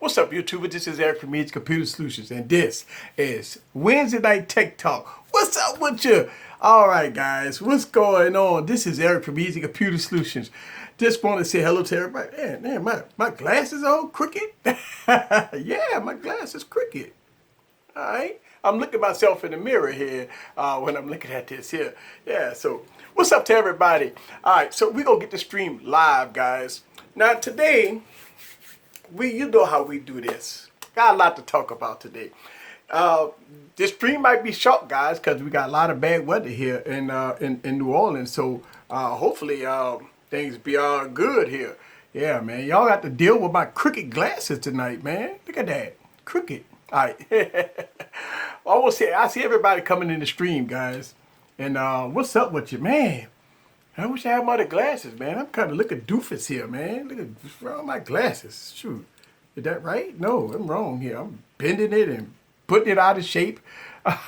What's up, YouTuber? This is Eric from Easy Computer Solutions, and this is Wednesday Night Tech Talk. What's up with you? All right, guys, what's going on? This is Eric from Easy Computer Solutions. Just want to say hello to everybody. Man, my glasses all crooked. Yeah, my glasses crooked. All right. I'm looking at myself in the mirror here when I'm looking at this here. Yeah, so what's up to everybody? All right, so we're going to get the stream live, guys. Now, today, you know how we do this. Got a lot to talk about today. This stream might be short, guys, because we got a lot of bad weather here in New Orleans. So hopefully things be all good here. Yeah, man. Y'all got to deal with my crooked glasses tonight, man. Look at that. Crooked. All right. I see everybody coming in the stream, guys. And what's up with you, man? I wish I had my other glasses, man. I'm kind of looking doofus here, man. Look at what's wrong with my glasses. Shoot. Is that right? No, I'm wrong here. I'm bending it and putting it out of shape. All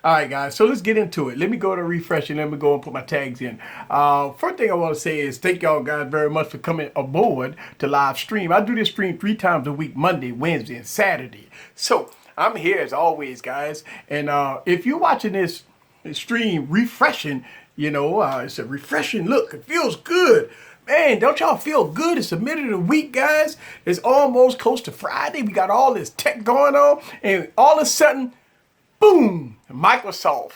right, guys. So let's get into it. Let me go to refresh and let me go and put my tags in. First thing I want to say is thank y'all guys very much for coming aboard to live stream. I do this stream 3 times a week, Monday, Wednesday, and Saturday. So I'm here as always, guys. And if you're watching this stream refreshing, you know, it's a refreshing look. It feels good. Man, don't y'all feel good? It's the middle of the week, guys. It's almost close to Friday. We got all this tech going on. And all of a sudden, boom, Microsoft.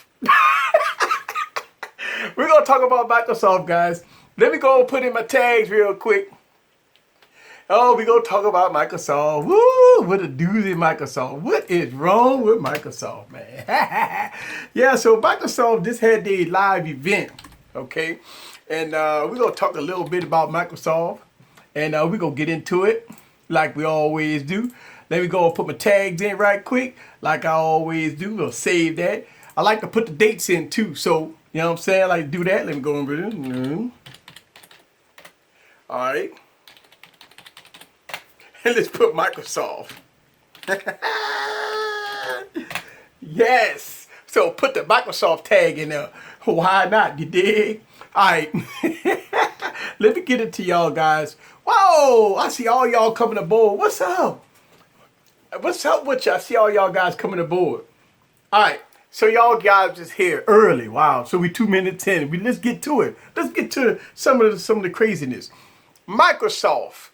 We're going to talk about Microsoft, guys. Let me go and put in my tags real quick. Oh, we're going to talk about Microsoft. Woo, what a doozy Microsoft. What is wrong with Microsoft, man? Yeah, so Microsoft just had their live event, okay? And we're going to talk a little bit about Microsoft. And we're going to get into it like we always do. Let me go and put my tags in right quick like I always do. We'll save that. I like to put the dates in too. So, you know what I'm saying? I like to do that. Let me go over there. All right. And let's put Microsoft. Yes. So put the Microsoft tag in there. Why not? You dig? All right. Let me get it to y'all guys. Whoa! I see all y'all coming aboard. What's up? What's up with you? I see all y'all guys coming aboard. All right. So y'all guys is here early. Wow. So we 2 minutes in. Let's get to it. Let's get to some of the craziness. Microsoft.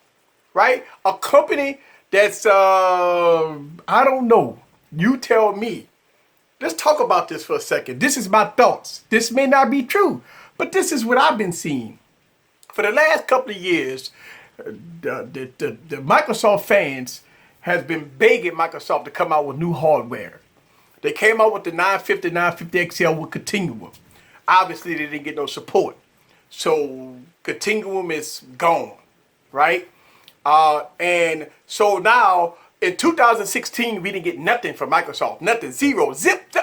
Right? A company that's, I don't know. You tell me. Let's talk about this for a second. This is my thoughts. This may not be true, but this is what I've been seeing. For the last couple of years, the Microsoft fans has been begging Microsoft to come out with new hardware. They came out with the 950 XL with Continuum. Obviously, they didn't get no support. So Continuum is gone, right? And so now in 2016, we didn't get nothing from Microsoft. Nothing. Zero. Zip.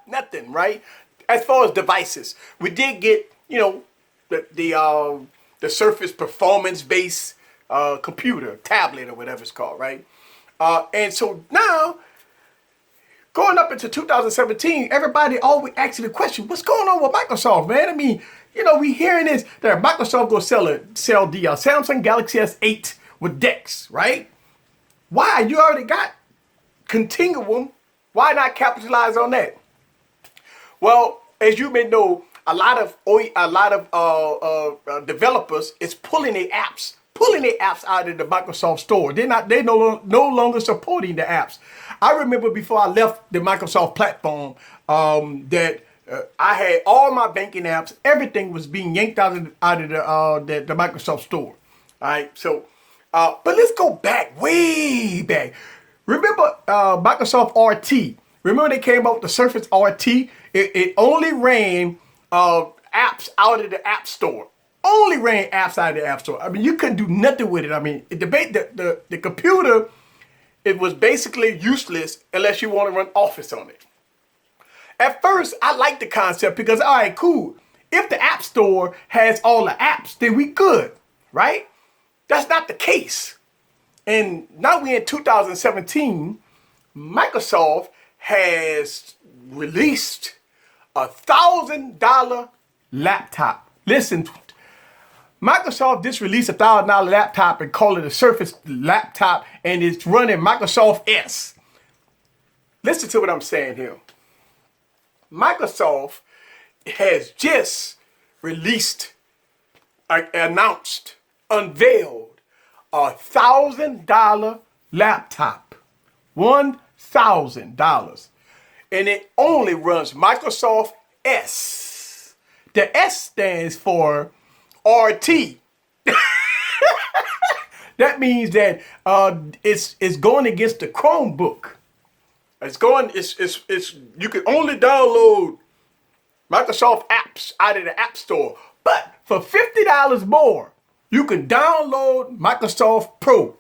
Nothing, right? As far as devices, we did get, you know, the Surface performance-based computer, tablet, or whatever it's called, right? And so now, going up into 2017, everybody always asking the question, what's going on with Microsoft, man? I mean, you know, we hearing this, that Microsoft gonna sell the Samsung Galaxy S8 with DeX, right? Why? You already got Continuum. Why not capitalize on that? Well, as you may know, a lot of developers is pulling their apps out of the Microsoft store. They're no longer supporting the apps. I remember before I left the Microsoft platform that I had all my banking apps. Everything was being yanked out of the Microsoft store. All right. So, but let's go back, way back. Remember Microsoft RT? Remember they came out with the Surface RT? It only ran apps out of the App Store. Only ran apps out of the App Store. I mean, you couldn't do nothing with it. I mean, the computer, it was basically useless unless you want to run Office on it. At first, I liked the concept because, all right, cool. If the App Store has all the apps, then we good, right? That's not the case. And now we're in 2017. Microsoft has released $1,000 laptop. Listen, Microsoft just released a $1,000 laptop and call it a Surface laptop, and it's running Microsoft S. Listen to what I'm saying here. Microsoft has just released, announced, unveiled a $1,000 laptop. $1,000. And it only runs Microsoft S. The S stands for RT. That means that it's going against the Chromebook. You can only download Microsoft apps out of the App Store. But for $50 more, you can download Microsoft Pro,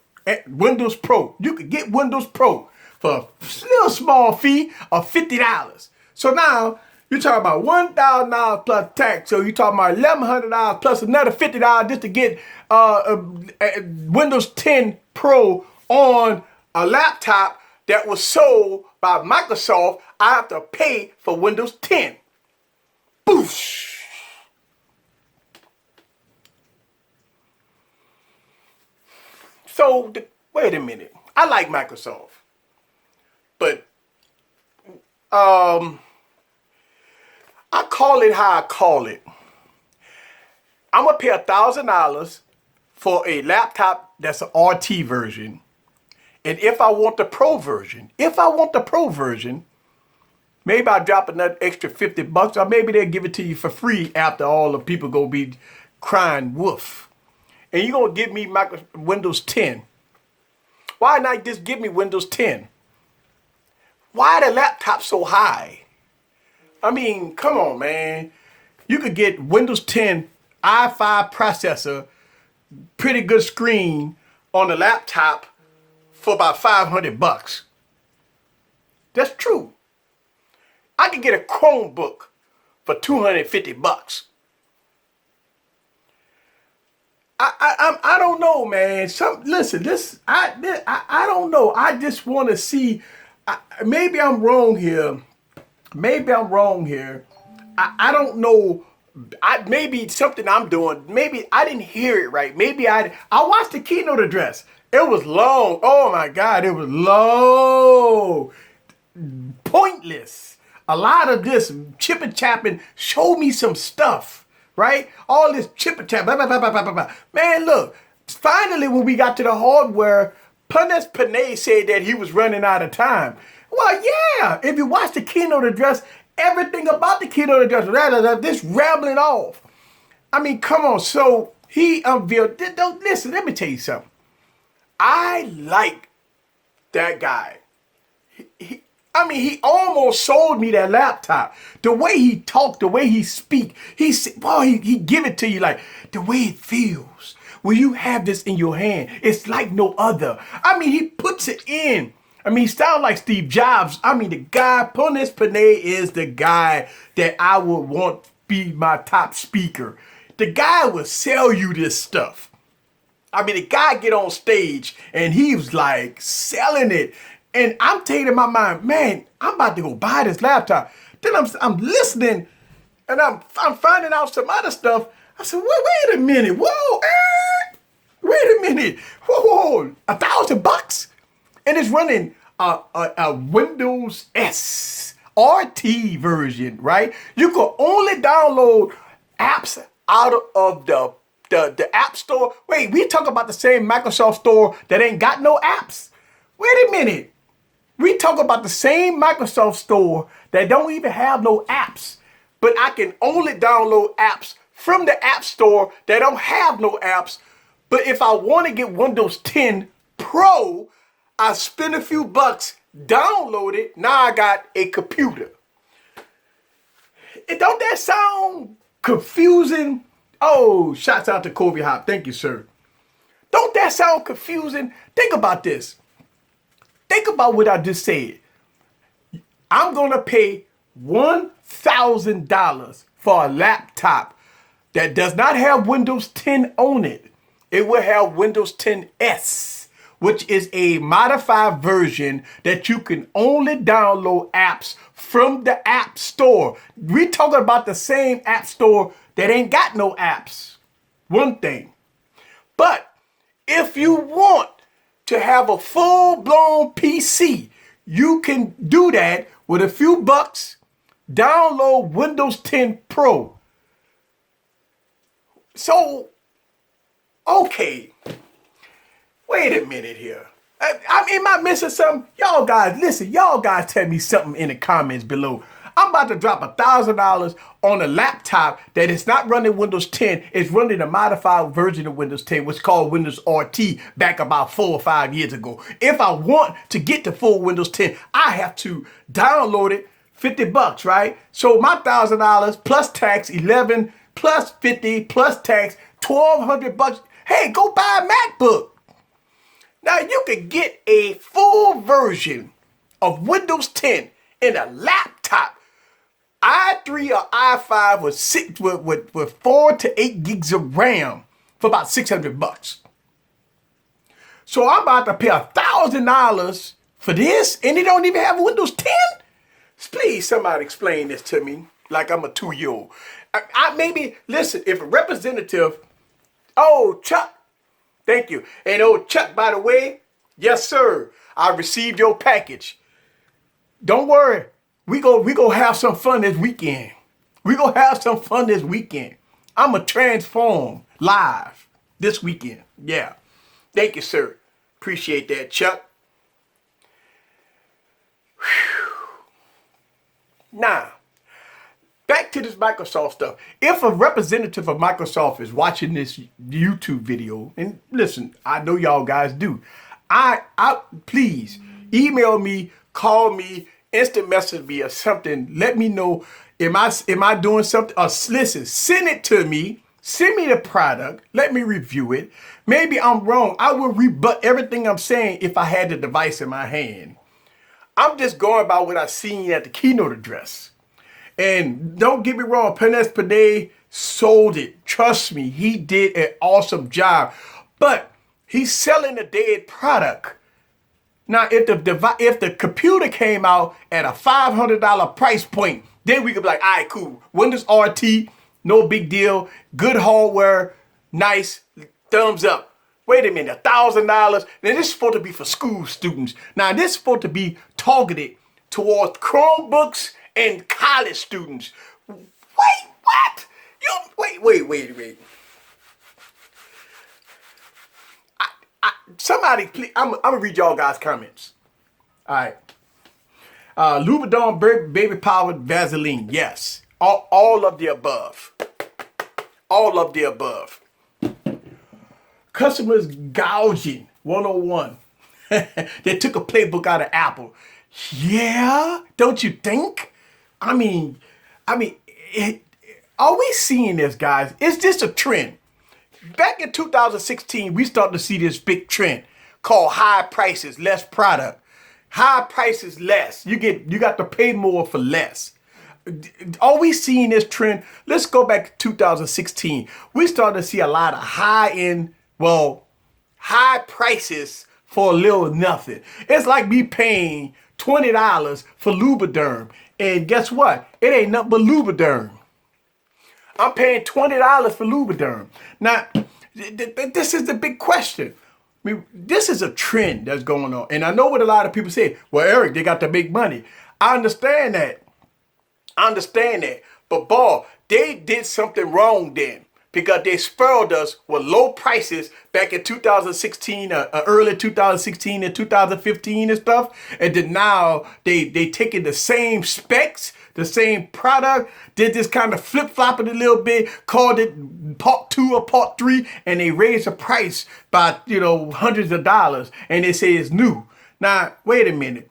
Windows Pro. You can get Windows Pro for a little small fee of $50. So now you're talking about $1,000 plus tax. So you're talking about $1,100 plus another $50 just to get Windows 10 Pro on a laptop that was sold by Microsoft. I have to pay for Windows 10. Boosh. So, wait a minute. I like Microsoft. But, I call it how I call it. I'm going to pay $1,000 for a laptop that's an RT version. And if I want the Pro version, maybe I'll drop another extra $50, or maybe they'll give it to you for free after all the people go be crying wolf. And you're going to give me Windows 10. Why not just give me Windows 10? Why the laptop so high? I mean, come on, man. You could get Windows 10 i5 processor, pretty good screen on the laptop for about $500. That's true. I could get a Chromebook for $250. I don't know, man. I don't know. I just want to see. Maybe I'm wrong here. I don't know. Maybe something I'm doing. Maybe I didn't hear it right. Maybe I watched the keynote address. It was long. Oh my God, it was long. Pointless. A lot of this chip chapping. Show me some stuff. Right? All this chip and chap. Man, look. Finally, when we got to the hardware, Punesh Panay said that he was running out of time. Well, yeah. If you watch the keynote address, everything about the keynote address, this rambling off. I mean, come on. So he unveiled. Listen, let me tell you something. I like that guy. He almost sold me that laptop. The way he talked, the way he speak, he give it to you like the way it feels. When you have this in your hand, it's like no other. He puts it in. He sounds like Steve Jobs. The guy, Punesh Panay is the guy that I would want be my top speaker. The guy will sell you this stuff. The guy get on stage and he was like selling it. And I'm telling in my mind, man, I'm about to go buy this laptop. Then I'm listening, and I'm finding out some other stuff. I said, wait a minute, whoa, wait a minute, whoa, $1,000, and it's running a Windows S RT version, right? You can only download apps out of the App Store. Wait, we talk about the same Microsoft Store that ain't got no apps. Wait a minute. We talk about the same Microsoft Store that don't even have no apps, but I can only download apps from the App Store that don't have no apps. But if I want to get Windows 10 Pro, I spend a few bucks, download it. Now I got a computer. Don't that sound confusing? Oh, shouts out to Kobe Hop. Thank you, sir. Don't that sound confusing? Think about this. Think about what I just said. I'm going to pay $1,000 for a laptop that does not have Windows 10 on it. It will have Windows 10 S, which is a modified version that you can only download apps from the App Store. We're talking about the same App Store that ain't got no apps. One thing. But if you want to have a full-blown PC, you can do that with a few bucks. Download Windows 10 Pro. So, okay. Wait a minute here. Am I missing something? Y'all guys, listen. Y'all guys tell me something in the comments below. I'm about to drop $1,000 on a laptop that is not running Windows 10. It's running a modified version of Windows 10, which is called Windows RT back about 4 or 5 years ago. If I want to get the full Windows 10, I have to download it, 50 bucks, right? So my $1,000 plus tax, 11 plus 50 plus tax, 1,200 bucks. Hey, go buy a MacBook. Now you can get a full version of Windows 10 in a laptop. i3 or i5 with 4 to 8 gigs of RAM for about 600 bucks. So I'm about to pay $1,000 for this, and they don't even have Windows 10? Please, somebody explain this to me like I'm a 2-year-old. Maybe, listen, if a representative, oh, Chuck, thank you. And oh, Chuck, by the way, yes, sir, I received your package. Don't worry. We go have some fun this weekend. We gonna have some fun this weekend. I'ma transform live this weekend. Yeah. Thank you, sir. Appreciate that, Chuck. Whew. Now, back to this Microsoft stuff. If a representative of Microsoft is watching this YouTube video, and listen, I know y'all guys do, I please email me, call me, instant message me or something. Let me know, am I doing something? Or listen, send it to me. Send me the product. Let me review it. Maybe I'm wrong. I will rebut everything I'm saying if I had the device in my hand. I'm just going by what I seen at the keynote address. And don't get me wrong, Penes Panay sold it. Trust me, he did an awesome job. But he's selling a dead product. Now, if the computer came out at a $500 price point, then we could be like, all right, cool. Windows RT, no big deal. Good hardware, nice, thumbs up. Wait a minute, $1,000. Now, this is supposed to be for school students. Now, this is supposed to be targeted towards Chromebooks and college students. Wait, what? Wait. Somebody, please, I'm gonna read y'all guys' comments. All right. Louboutin baby powered Vaseline. Yes. All of the above. All of the above. Customers gouging 101. They took a playbook out of Apple. Yeah, don't you think? I mean, are we seeing this, guys? Is this a trend? Back in 2016, we started to see this big trend called high prices, less product. High prices, less. You got to pay more for less. Are we seeing this trend? Let's go back to 2016. We started to see a lot of high prices for a little nothing. It's like me paying $20 for Lubriderm. And guess what? It ain't nothing but Lubriderm. I'm paying $20 for Lubriderm. Now, this is the big question. I mean, this is a trend that's going on. And I know what a lot of people say. Well, Eric, they got to make money. I understand that. But, boy, they did something wrong then. Because they spoiled us with low prices back in 2016, early 2016 and 2015 and stuff. And then now they taking the same specs, the same product, did this kind of flip-flopping a little bit, called it part 2 or part 3, and they raised the price by, hundreds of dollars, and they say it's new. Now, wait a minute.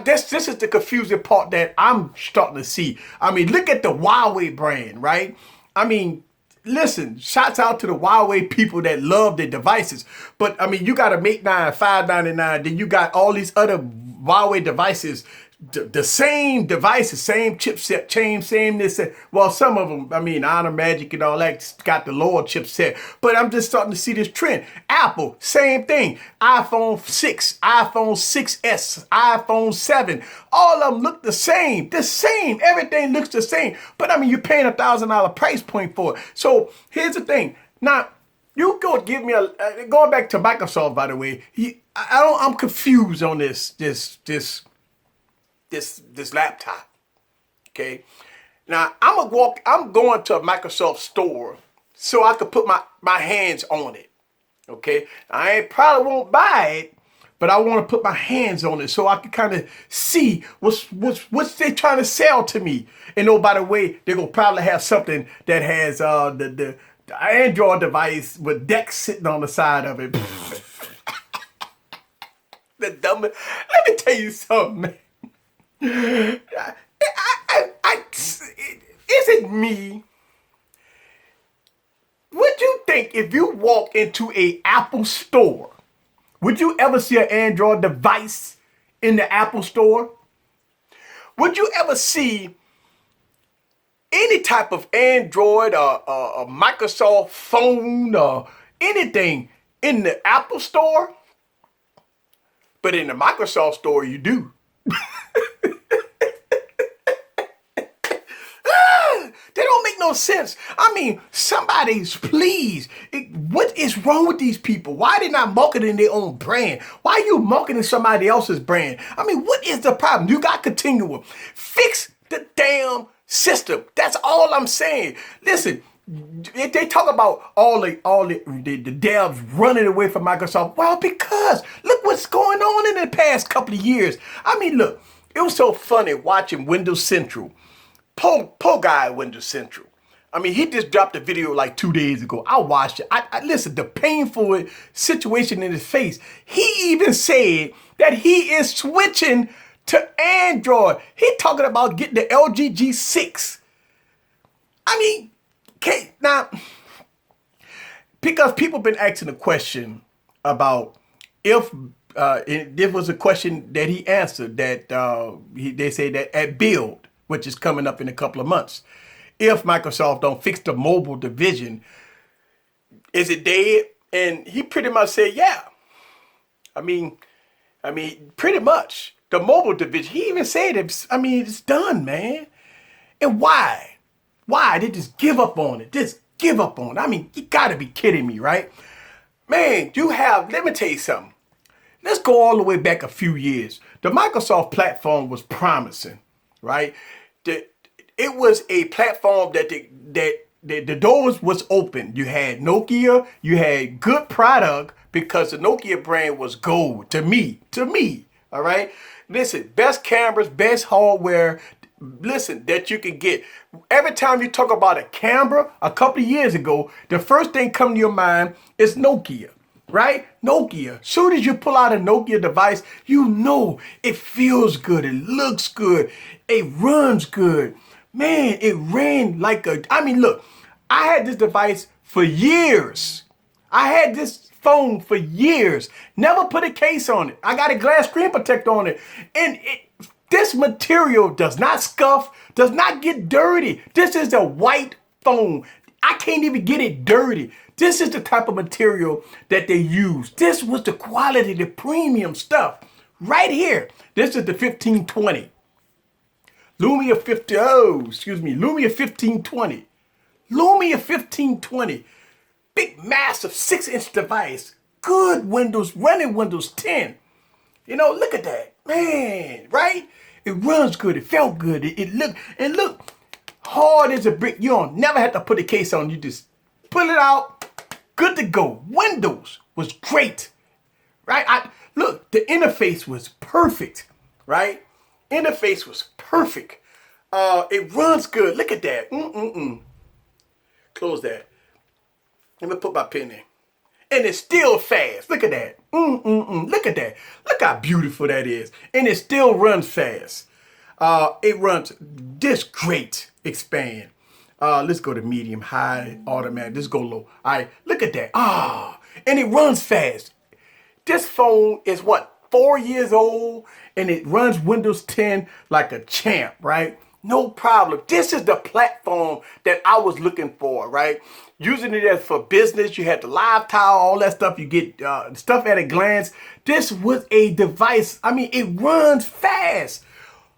This is the confusing part that I'm starting to see. I mean, look at the Huawei brand, right? I mean, listen, shouts out to the Huawei people that love their devices. But, I mean, you got a Mate 9, $599. Then you got all these other Huawei devices, the same devices, same chipset, same this. Well, some of them, I mean, Honor Magic and all that got the lower chipset. But I'm just starting to see this trend. Apple, same thing. iPhone 6, iPhone 6S, iPhone 7. All of them look the same. The same. Everything looks the same. But, I mean, you're paying $1,000 price point for it. So, here's the thing. Now, you go give me going back to Microsoft, by the way. I'm confused on this laptop. Okay. Now I'm going to a Microsoft store so I could put my hands on it. Okay. I probably won't buy it, but I want to put my hands on it so I can kind of see what's they trying to sell to me. And oh, by the way, they're gonna probably have something that has the Android device with Dex sitting on the side of it. The dumb. Let me tell you something, man. Is it me? Would you think if you walk into a Apple store, would you ever see an Android device in the Apple store? Would you ever see any type of Android or a Microsoft phone or anything in the Apple store? But in the Microsoft store, you do. They don't make no sense. I mean, please. What is wrong with these people? Why are they not marketing their own brand? Why are you marketing somebody else's brand? I mean, what is the problem? You got Continuum. Fix the damn system. That's all I'm saying. Listen, if they talk about all the devs running away from Microsoft, well, because look what's going on in the past couple of years. I mean, look, it was so funny watching Windows Central. Poor guy at Windows Central. I mean, he just dropped a video like 2 days ago. I watched it. I listen, the painful situation in his face. He even said that he is switching to Android. He talking about getting the LG G6. I mean, now, because people been asking a question about if there was a question that he answered that they say that at Build, which is coming up in a couple of months, if Microsoft don't fix the mobile division, is it dead? And he pretty much said, yeah. I mean, pretty much the mobile division. He even said it. I mean, it's done, man. And why? Why? They just give up on it. Just give up on it. I mean, you gotta be kidding me, right? Man, let me tell you something. Let's go all the way back a few years. The Microsoft platform was promising, right? It was a platform that the doors was open. You had Nokia, you had good product because the Nokia brand was gold to me, all right? Listen, best cameras, best hardware, listen, that you can get. Every time you talk about a camera a couple of years ago, the first thing come to your mind is Nokia, right? Nokia. Soon as you pull out a Nokia device, you know it feels good, it looks good, it runs good. Man, it ran like look, I had this device for years. I had this phone for years. Never put a case on it. I got a glass screen protector on it. And this material does not scuff, does not get dirty. This is a white phone. I can't even get it dirty. This is the type of material that they use. This was the quality, the premium stuff. Right here. This is the 1520. Lumia 1520. Lumia 1520. Big, massive 6-inch device. Good Windows, running Windows 10. You know, look at that. Man, right? It runs good. It felt good. It look hard as a brick. You don't never have to put a case on. You just pull it out. Good to go. Windows was great. Right? Look, the interface was perfect. Right? Interface was perfect. It runs good. Look at that. Close that. Let me put my pen in. And it's still fast. Look at that. Look at that. Look how beautiful that is. And it still runs fast. It runs this great. Expand. Let's go to medium, high, automatic. Let's go low. All right. Look at that. And it runs fast. This phone is 4 years old, and it runs Windows 10 like a champ, right? No problem. This is the platform that I was looking for, right? Using it as for business, you had the live tile, all that stuff. You get stuff at a glance. This was a device. I mean, it runs fast.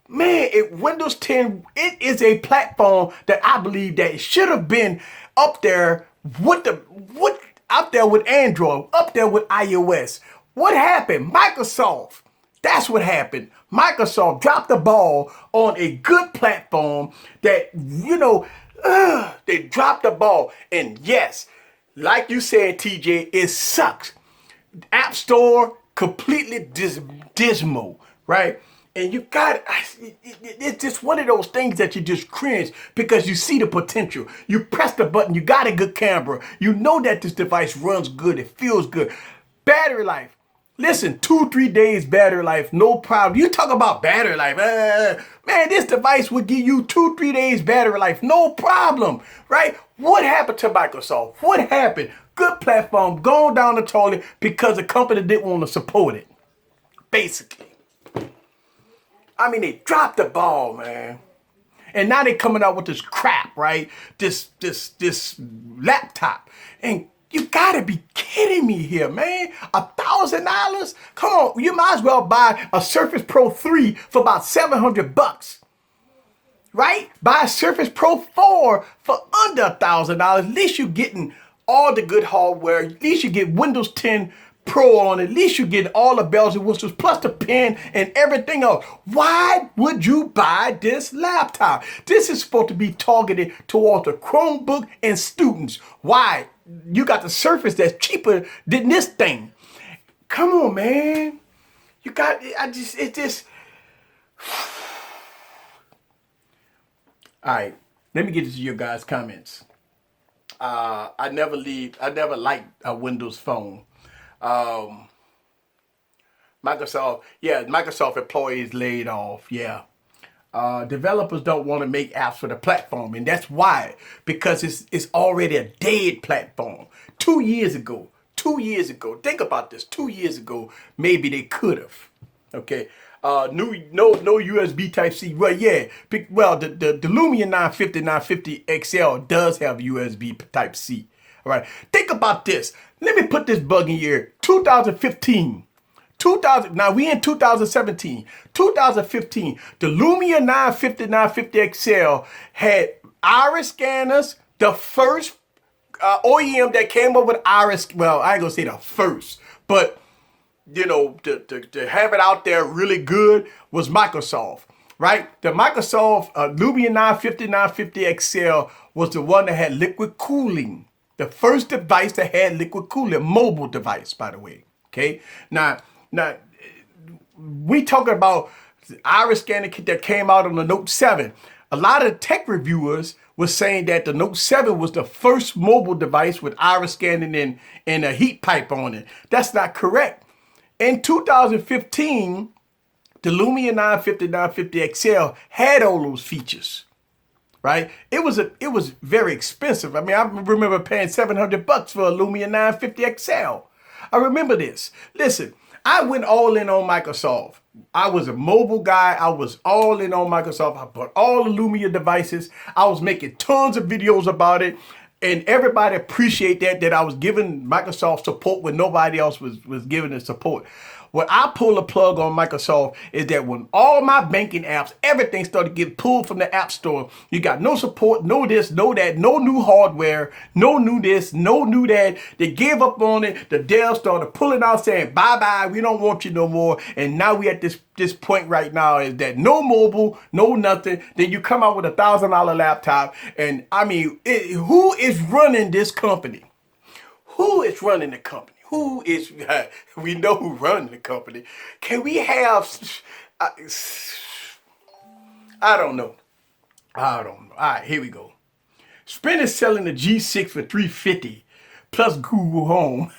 Man, Windows 10, it is a platform that I believe that should have been up there what up there with Android, up there with iOS. What happened? Microsoft. That's what happened. Microsoft dropped the ball on a good platform that, they dropped the ball. And yes, like you said, TJ, it sucks. App Store, completely dismal, right? And you got it's just one of those things that you just cringe because you see the potential. You press the button, you got a good camera. You know that this device runs good, it feels good. Battery life. Listen, 2-3 days battery life, no problem. You talk about battery life, man, this device would give you 2-3 days battery life, no problem, right? What happened to Microsoft? What happened? Good platform, going down the toilet because the company didn't want to support it, basically. I mean, they dropped the ball, man. And now they're coming out with this crap, right? This laptop. And you gotta be kidding me here, man. $1,000? Come on, you might as well buy a Surface Pro 3 for about $700, right? Buy a Surface Pro 4 for under $1,000. At least you're getting all the good hardware. At least you get Windows 10 Pro on. At least you get all the bells and whistles plus the pen and everything else. Why would you buy this laptop? This is supposed to be targeted towards the Chromebook and students. Why? You got the Surface that's cheaper than this thing. Come on, man. You got, it's just. All right, let me get to your guys' comments. I never liked a Windows phone. Microsoft employees laid off. Yeah. Developers don't want to make apps for the platform, and that's why, because it's already a dead platform. 2 years ago, think about this. 2 years ago, maybe they could have. Okay. No USB Type C. Well, yeah. The Lumia 950 XL does have USB Type C. All right. Think about this. Let me put this bug in here. 2015. Now we in 2017. 2015. The Lumia 950 XL had iris scanners. The first OEM that came up with iris. Well, I ain't gonna say the first, but to have it out there really good was Microsoft, right? The Microsoft Lumia 950 XL was the one that had liquid cooling. The first device that had liquid cooling, mobile device, by the way. Okay, now we talking about the iris scanner kit that came out on the Note 7. A lot of tech reviewers were saying that the Note 7 was the first mobile device with iris scanning and a heat pipe on it. That's not correct. In 2015, the Lumia 950 XL had all those features. Right? It was very expensive. I mean, I remember paying $700 for a Lumia 950 XL. I remember this. Listen, I went all in on Microsoft. I was a mobile guy. I was all in on Microsoft. I bought all the Lumia devices. I was making tons of videos about it. And everybody appreciate that I was giving Microsoft support when nobody else was giving the support. What I pull the plug on Microsoft is that when all my banking apps, everything started getting pulled from the App Store, you got no support, no this, no that, no new hardware, no new this, no new that. They gave up on it. The devs started pulling out saying, bye-bye, we don't want you no more. And now we at this point right now is that no mobile, no nothing. Then you come out with $1,000 laptop. And I mean, who is running this company? Who is running the company? Who is, we know who runs the company. Can we have, I don't know. All right, here we go. Sprint is selling the G6 for $350 plus Google Home.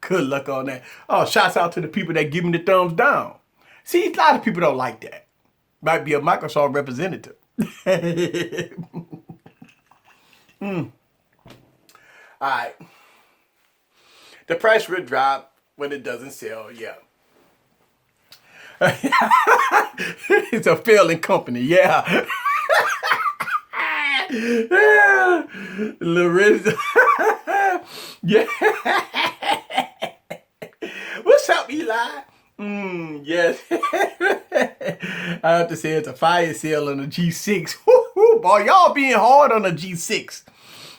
Good luck on that. Oh, shouts out to the people that give me the thumbs down. See, a lot of people don't like that. Might be a Microsoft representative. All right. The price will drop when it doesn't sell. Yeah. It's a failing company. Yeah. Larissa. Yeah. What's up, Eli? Yes. I have to say it's a fire sale on the G6. Woo, Are y'all being hard on a G6?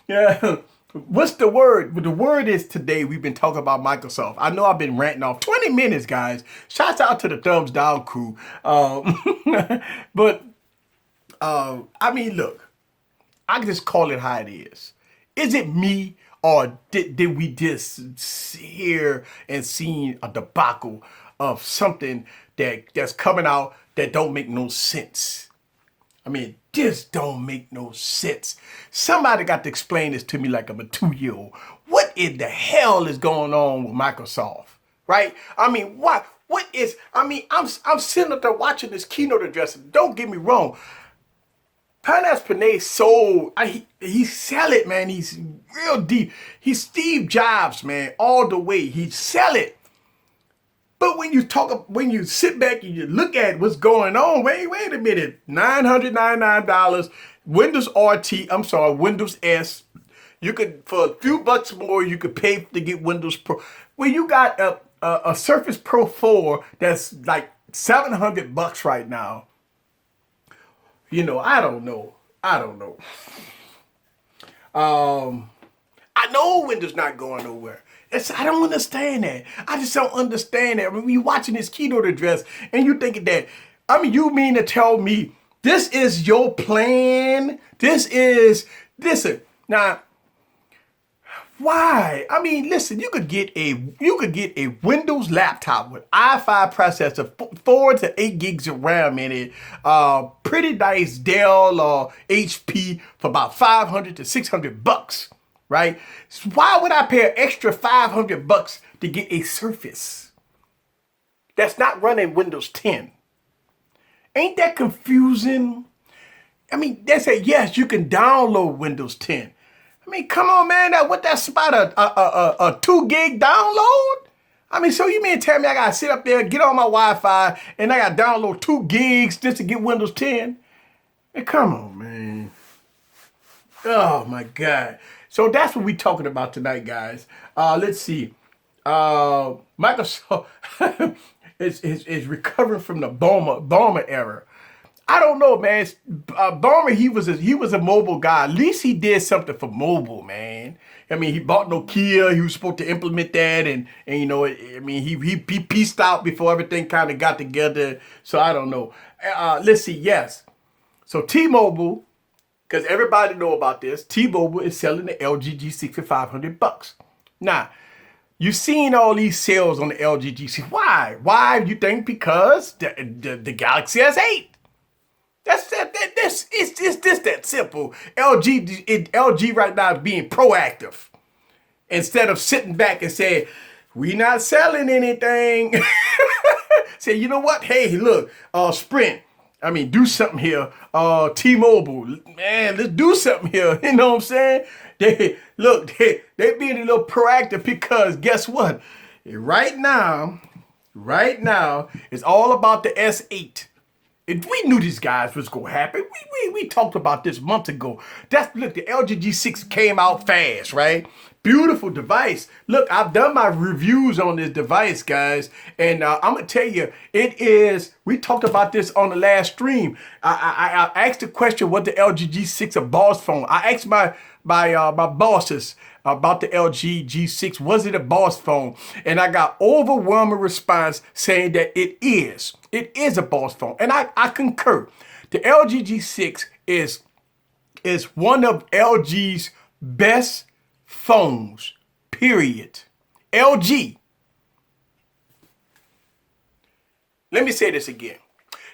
Yeah. What's the word? The word is today we've been talking about Microsoft. I know I've been ranting off 20 minutes, guys. Shouts out to the thumbs down crew. But I mean, look, I can just call it how it is. Is it me, or did we just hear and seen a debacle of something that's coming out that don't make no sense? I mean, this don't make no sense. Somebody got to explain this to me like I'm a 2-year-old. What in the hell is going on with Microsoft, right? I mean, what is, I mean, I'm sitting up there watching this keynote address. Don't get me wrong. Parnas Panay sold, he sell it, man. He's real deep. He's Steve Jobs, man, all the way. He sell it. But when you sit back and you look at what's going on, wait a minute, $999, Windows Windows S. You could, for a few bucks more, you could pay to get Windows Pro. Well, you got a Surface Pro 4 that's like $700 right now. You know, I don't know. I know Windows not going nowhere. I don't understand that. I just don't understand that. When you're watching this keynote address and you're thinking that, I mean, you mean to tell me this is your plan? Listen, now, why? I mean, listen, you could get a Windows laptop with i5 processor, 4 to 8 gigs of RAM in it, pretty nice Dell or HP for about $500 to $600, right? So why would I pay an extra $500 to get a Surface that's not running Windows 10? Ain't that confusing? I mean, they say, yes, you can download Windows 10. I mean, come on, man. That's about a 2 gig download? I mean, so you mean tell me I got to sit up there, get on my Wi-Fi, and I got to download 2 gigs just to get Windows 10? Man, come on, man. Oh, my God. So that's what we're talking about tonight, guys. Let's see. Microsoft is recovering from the Ballmer era. I don't know, man. Ballmer, he was a mobile guy. At least he did something for mobile, man. I mean, he bought Nokia. He was supposed to implement that, and you know, I mean, he pieced out before everything kind of got together. So I don't know. Let's see. Yes. So T-Mobile, because everybody know about this, T-Mobile is selling the LG G6 for $500. Now, you've seen all these sales on the LG G6. Why? Why you think? Because the Galaxy S8. It's just that simple. LG right now is being proactive instead of sitting back and saying, we not selling anything. Say, you know what? Hey, look, Sprint. I mean, do something here. T-Mobile, man, let's do something here. You know what I'm saying? They being a little proactive because guess what? Right now, it's all about the S8. We knew these guys was gonna happen. We talked about this months ago. Look, the LG G6 came out fast, right? Beautiful device. Look, I've done my reviews on this device, guys, and I'm gonna tell you, it is. We talked about this on the last stream. I asked the question, was the LG G6 a boss phone? I asked my bosses about the LG G6. Was it a boss phone? And I got overwhelming response saying that it is. It is a boss phone. And I concur. The LG G6 is one of LG's best phones, period. LG. Let me say this again.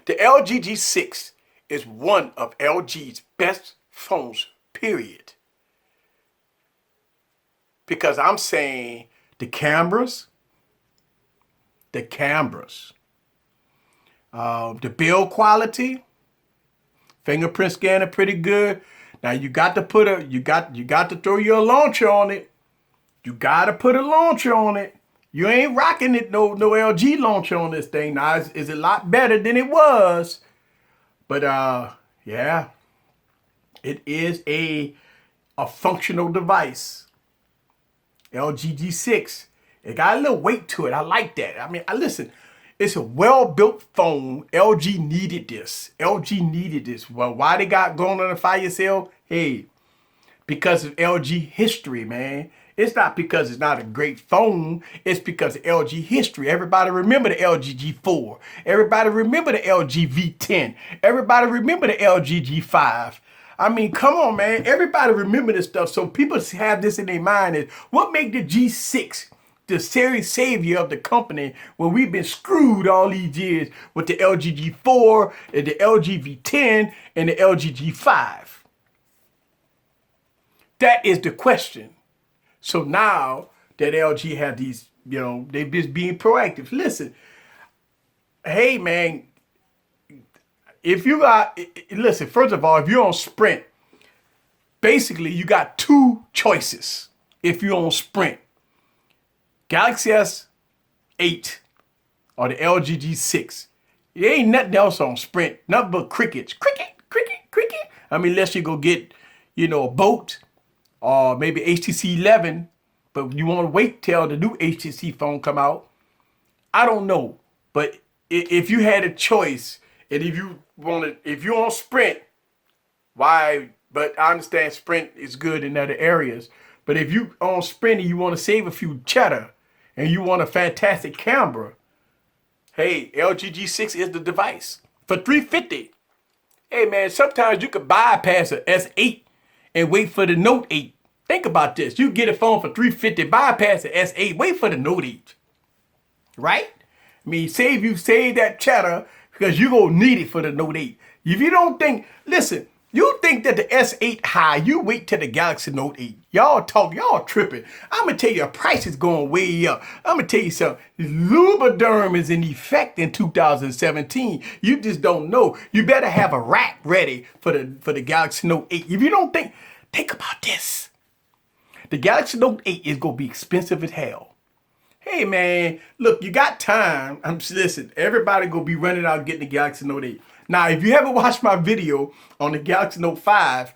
The LG G6 is one of LG's best phones, period. Because I'm saying the cameras, the build quality, fingerprint scanner pretty good. Now you got to you got to throw your launcher on it. You got to put a launcher on it. You ain't rocking it no LG launcher on this thing. Now it's a lot better than it was, but yeah, it is a functional device. LG G6. It got a little weight to it. I like that. I mean, listen, It's a well-built phone. LG needed this. LG needed this. Well, why they got going on a fire sale? Hey, because of LG history, man. It's not because it's not a great phone. It's because of LG history. Everybody remember the LG G4. Everybody remember the LG V10. Everybody remember the LG G5. I mean, come on, man. Everybody remember this stuff. So people have this in their mind is what made the G6 the series savior of the company when we've been screwed all these years with the LG G4 and the LG V10 and the LG G5? That is the question. So now that LG have these, they just being proactive. Listen, hey man, if you got, listen, first of all, if you're on Sprint, basically you got two choices. If you're on Sprint, Galaxy S8 or the LG G6. There ain't nothing else on Sprint, nothing but crickets. Cricket. I mean, unless you go get, a boat or maybe HTC 11, but you want to wait till the new HTC phone come out. I don't know, but if you had a choice, and if you're on Sprint, why? But I understand Sprint is good in other areas. But if you on Sprint and you want to save a few cheddar, and you want a fantastic camera, hey, LG G6 is the device for $350. Hey man, sometimes you could bypass a S8 and wait for the Note 8. Think about this. You get a phone for $350, bypass the S8, wait for the Note 8. Right? I mean, save that cheddar because you're going to need it for the Note 8. If you don't think, listen, you think that the S8 high, you wait till the Galaxy Note 8. Y'all tripping. I'm going to tell you, the price is going way up. I'm going to tell you something. Lubriderm is in effect in 2017. You just don't know. You better have a rack ready for the Galaxy Note 8. If you don't think about this. The Galaxy Note 8 is going to be expensive as hell. Hey man, look, you got time. Listen, everybody going to be running out getting the Galaxy Note 8. Now, if you haven't watched my video on the Galaxy Note 5,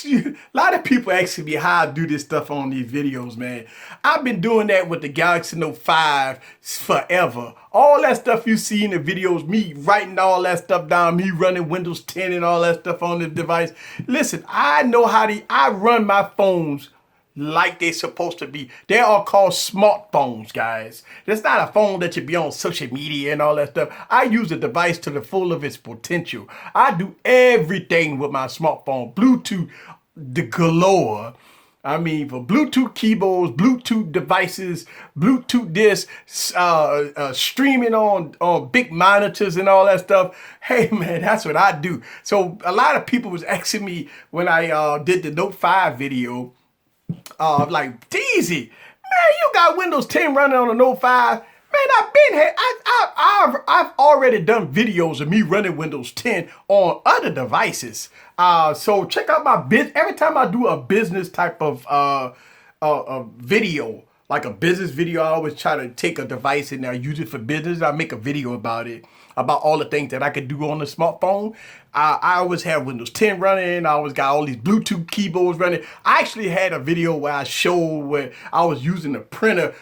a lot of people asking me how I do this stuff on these videos, man. I've been doing that with the Galaxy Note 5 forever. All that stuff you see in the videos, me writing all that stuff down, me running Windows 10 and all that stuff on the device. Listen, I know I run my phones like they're supposed to be. They are called smartphones, guys. It's not a phone that you be on social media and all that stuff. I use the device to the full of its potential. I do everything with my smartphone. Bluetooth, the galore. I mean, for Bluetooth keyboards, Bluetooth devices, Bluetooth discs, streaming on big monitors and all that stuff. Hey, man, that's what I do. So a lot of people was asking me when I did the Note 5 video, like, Teezy, man, you got Windows 10 running on a Note 5. Man, I've already done videos of me running Windows 10 on other devices. So check out my every time I do a business type of video, like a business video, I always try to take a device and I use it for business. I make a video about it, about all the things that I could do on the smartphone. I always have Windows 10 running. I always got all these Bluetooth keyboards running. I actually had a video where I showed where I was using a printer.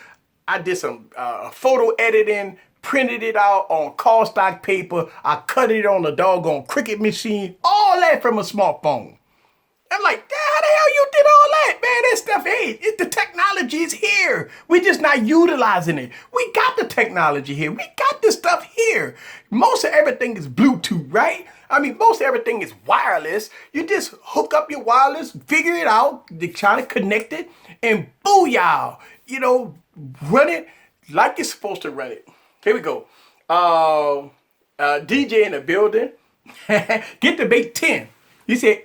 I did some photo editing, printed it out on cardstock paper. I cut it on the doggone Cricut machine. All that from a smartphone. I'm like, how the hell you did all that, man? That stuff, hey, the technology is here. We're just not utilizing it. We got the technology here. We got the stuff here. Most of everything is Bluetooth, right? I mean, most everything is wireless. You just hook up your wireless, figure it out, they try to connect it, and booyah, run it like you're supposed to run it. Here we go. DJ in the building. Get the Mate 10. You said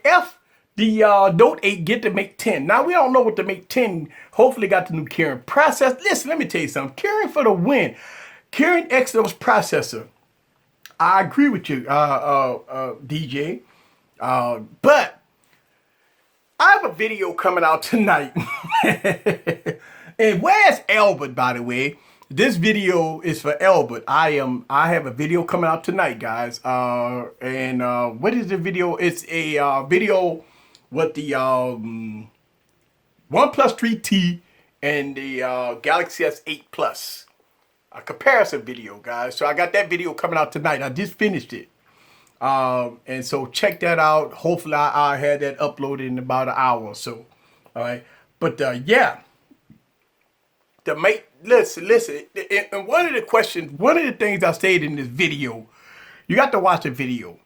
the Note 8 get the Mate 10. Now, we don't know what the Mate 10 hopefully got the new Kirin processor. Listen, let me tell you something. Kirin for the win. Kirin Exynos processor. I agree with you, DJ. But I have a video coming out tonight. And where's Albert, by the way? This video is for Albert. I have a video coming out tonight, guys. What is the video? It's a video with the OnePlus 3T and the Galaxy S8 Plus. a comparison video, guys. So I got that video coming out tonight. I just finished it. And so check that out. Hopefully I had that uploaded in about an hour or so. All right. But yeah, listen. And one of the things I stated in this video, you got to watch the video.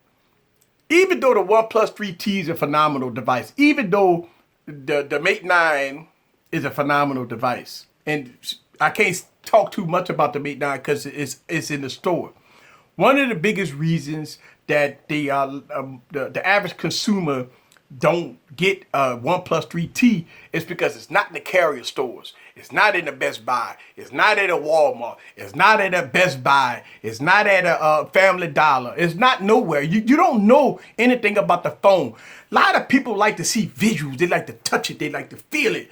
Even though the OnePlus 3T is a phenomenal device, even though the Mate 9 is a phenomenal device, and I can't talk too much about the Mate 9 because it's in the store. One of the biggest reasons that the average consumer don't get a OnePlus 3T is because it's not in the carrier stores. It's not in the Best Buy. It's not at a Walmart. It's not at a Best Buy. It's not at a Family Dollar. It's not nowhere. You don't know anything about the phone. A lot of people like to see visuals. They like to touch it. They like to feel it.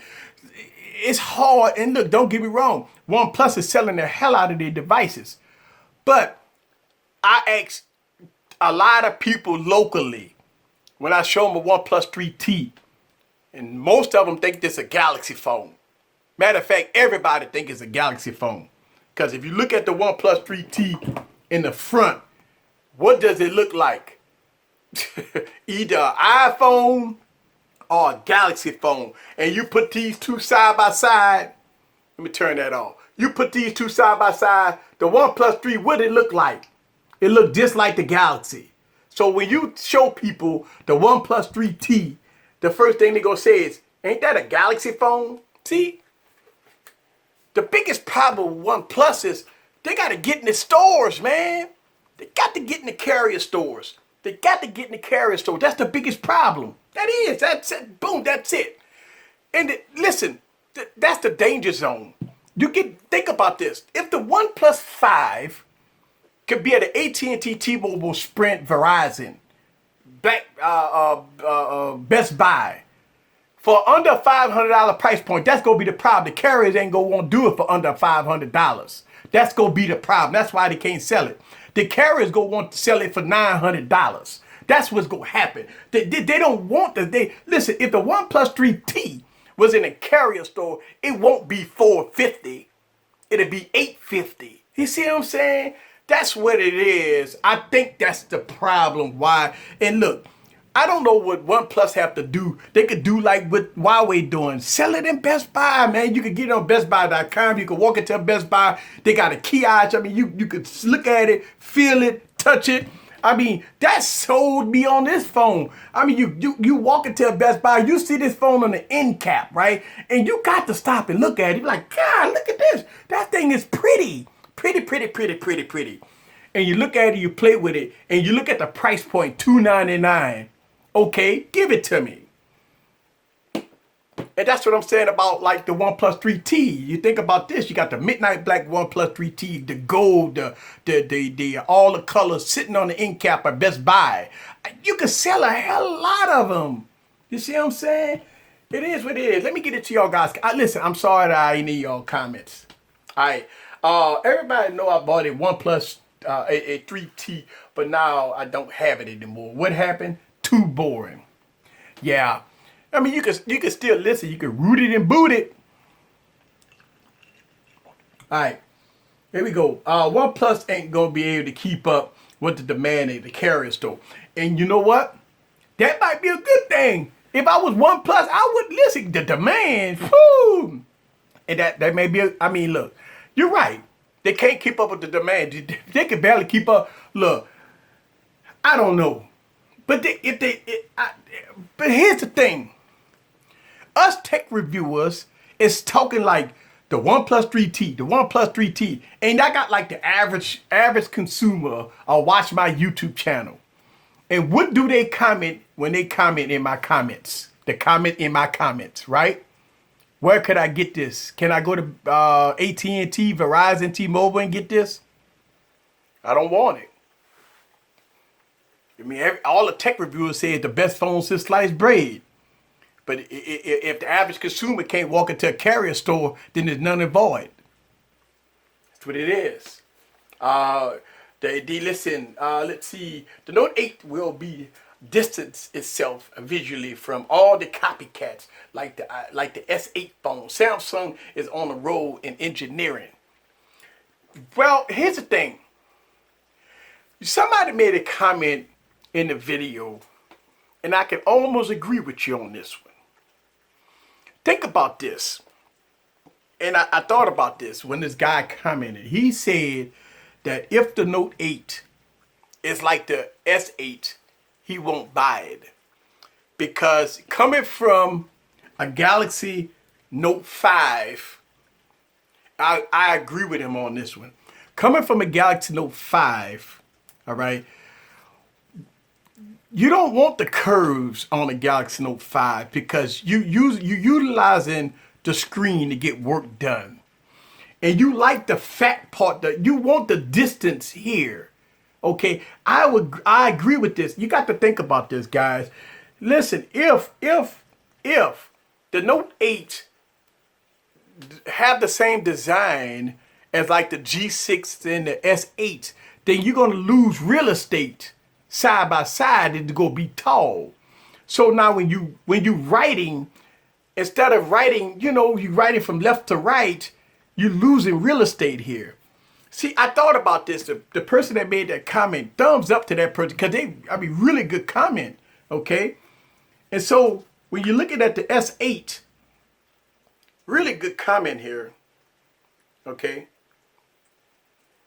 It's hard. And look, don't get me wrong. OnePlus is selling the hell out of their devices. But I asked a lot of people locally when I show them a OnePlus 3T, and most of them think this is a Galaxy phone. Matter of fact, everybody think it's a Galaxy phone. Because if you look at the OnePlus 3T in the front, what does it look like? Either an iPhone or a Galaxy phone. And you put these two side by side. Let me turn that off. You put these two side by side, the OnePlus 3, what did it look like? It looked just like the Galaxy. So when you show people the OnePlus 3T, the first thing they're going to say is, ain't that a Galaxy phone? See? The biggest problem with OnePlus is they got to get in the stores, man. They got to get in the carrier stores. They got to get in the carrier store. That's the biggest problem. That is. That's it. Boom, that's it. And listen, that's the danger zone. Think about this. If the OnePlus 5 could be at an AT&T, T-Mobile, Sprint, Verizon, Best Buy, for under $500 price point, that's going to be the problem. The carriers ain't going to want to do it for under $500. That's going to be the problem. That's why they can't sell it. The carriers going to want to sell it for $900. That's what's going to happen. They don't want to. Listen, if the OnePlus 3T was in a carrier store, it won't be $450. It'll be $850. You see what I'm saying? That's what it is. I think that's the problem. Why? And look, I don't know what OnePlus have to do. They could do like what Huawei doing. Sell it in Best Buy, man. You can get it on BestBuy.com. You can walk into a Best Buy. They got a kiosk. I mean, you could look at it, feel it, touch it. I mean, that sold me on this phone. I mean, you walk into a Best Buy, you see this phone on the end cap, right? And you got to stop and look at it. You're like, God, look at this. That thing is pretty. Pretty. And you look at it, you play with it, and you look at the price point, $299. Okay, give it to me. And that's what I'm saying about like the OnePlus 3T. You think about this, you got the midnight black OnePlus 3T, the gold, the all the colors sitting on the end cap at Best Buy. You could sell a hell lot of them. You see what I'm saying? It is what it is. Let me get it to y'all guys. Listen, I'm sorry that I ain't need y'all comments. All right. Everybody know I bought a OnePlus a 3T, but now I don't have it anymore. What happened? Too boring. Yeah. I mean, you can still listen. You can root it and boot it. All right. Here we go. OnePlus ain't going to be able to keep up with the demand at the carrier store. And you know what? That might be a good thing. If I was OnePlus, I would listen. The demand. Whew. And that may be, I mean, look. You're right. They can't keep up with the demand. They can barely keep up. Look, I don't know. But but here's the thing. Us tech reviewers is talking like the OnePlus 3T, and I got like the average consumer watch my YouTube channel. And what do they comment when they comment in my comments? They comment in my comments, right? Where could I get this? Can I go to AT&T, Verizon, T-Mobile and get this? I don't want it. I mean, all the tech reviewers say it's the best phone since sliced bread. But if the average consumer can't walk into a carrier store, then there's none and void. That's what it is. Listen, let's see. The Note 8 will distance itself visually from all the copycats like the S8 phone. Samsung is on the road in engineering. Well, here's the thing. Somebody made a comment in the video, and I can almost agree with you on this one. Think about this. And I thought about this when this guy commented. He said that if the Note 8 is like the S8, he won't buy it. Because coming from a Galaxy Note 5, I agree with him on this one. Coming from a Galaxy Note 5, all right, you don't want the curves on a Galaxy Note 5 because you're utilizing the screen to get work done. And you like the fat part, that you want the distance here. Okay, I agree with this. You got to think about this, guys. Listen, if the Note 8 have the same design as like the G6 and the S8, then you're going to lose real estate side by side. It's going to be tall. So now when you writing, instead of writing, you writing from left to right, you're losing real estate here. See, I thought about this. The person that made that comment, thumbs up to that person, because really good comment, okay? And so when you're looking at the S8, really good comment here, okay?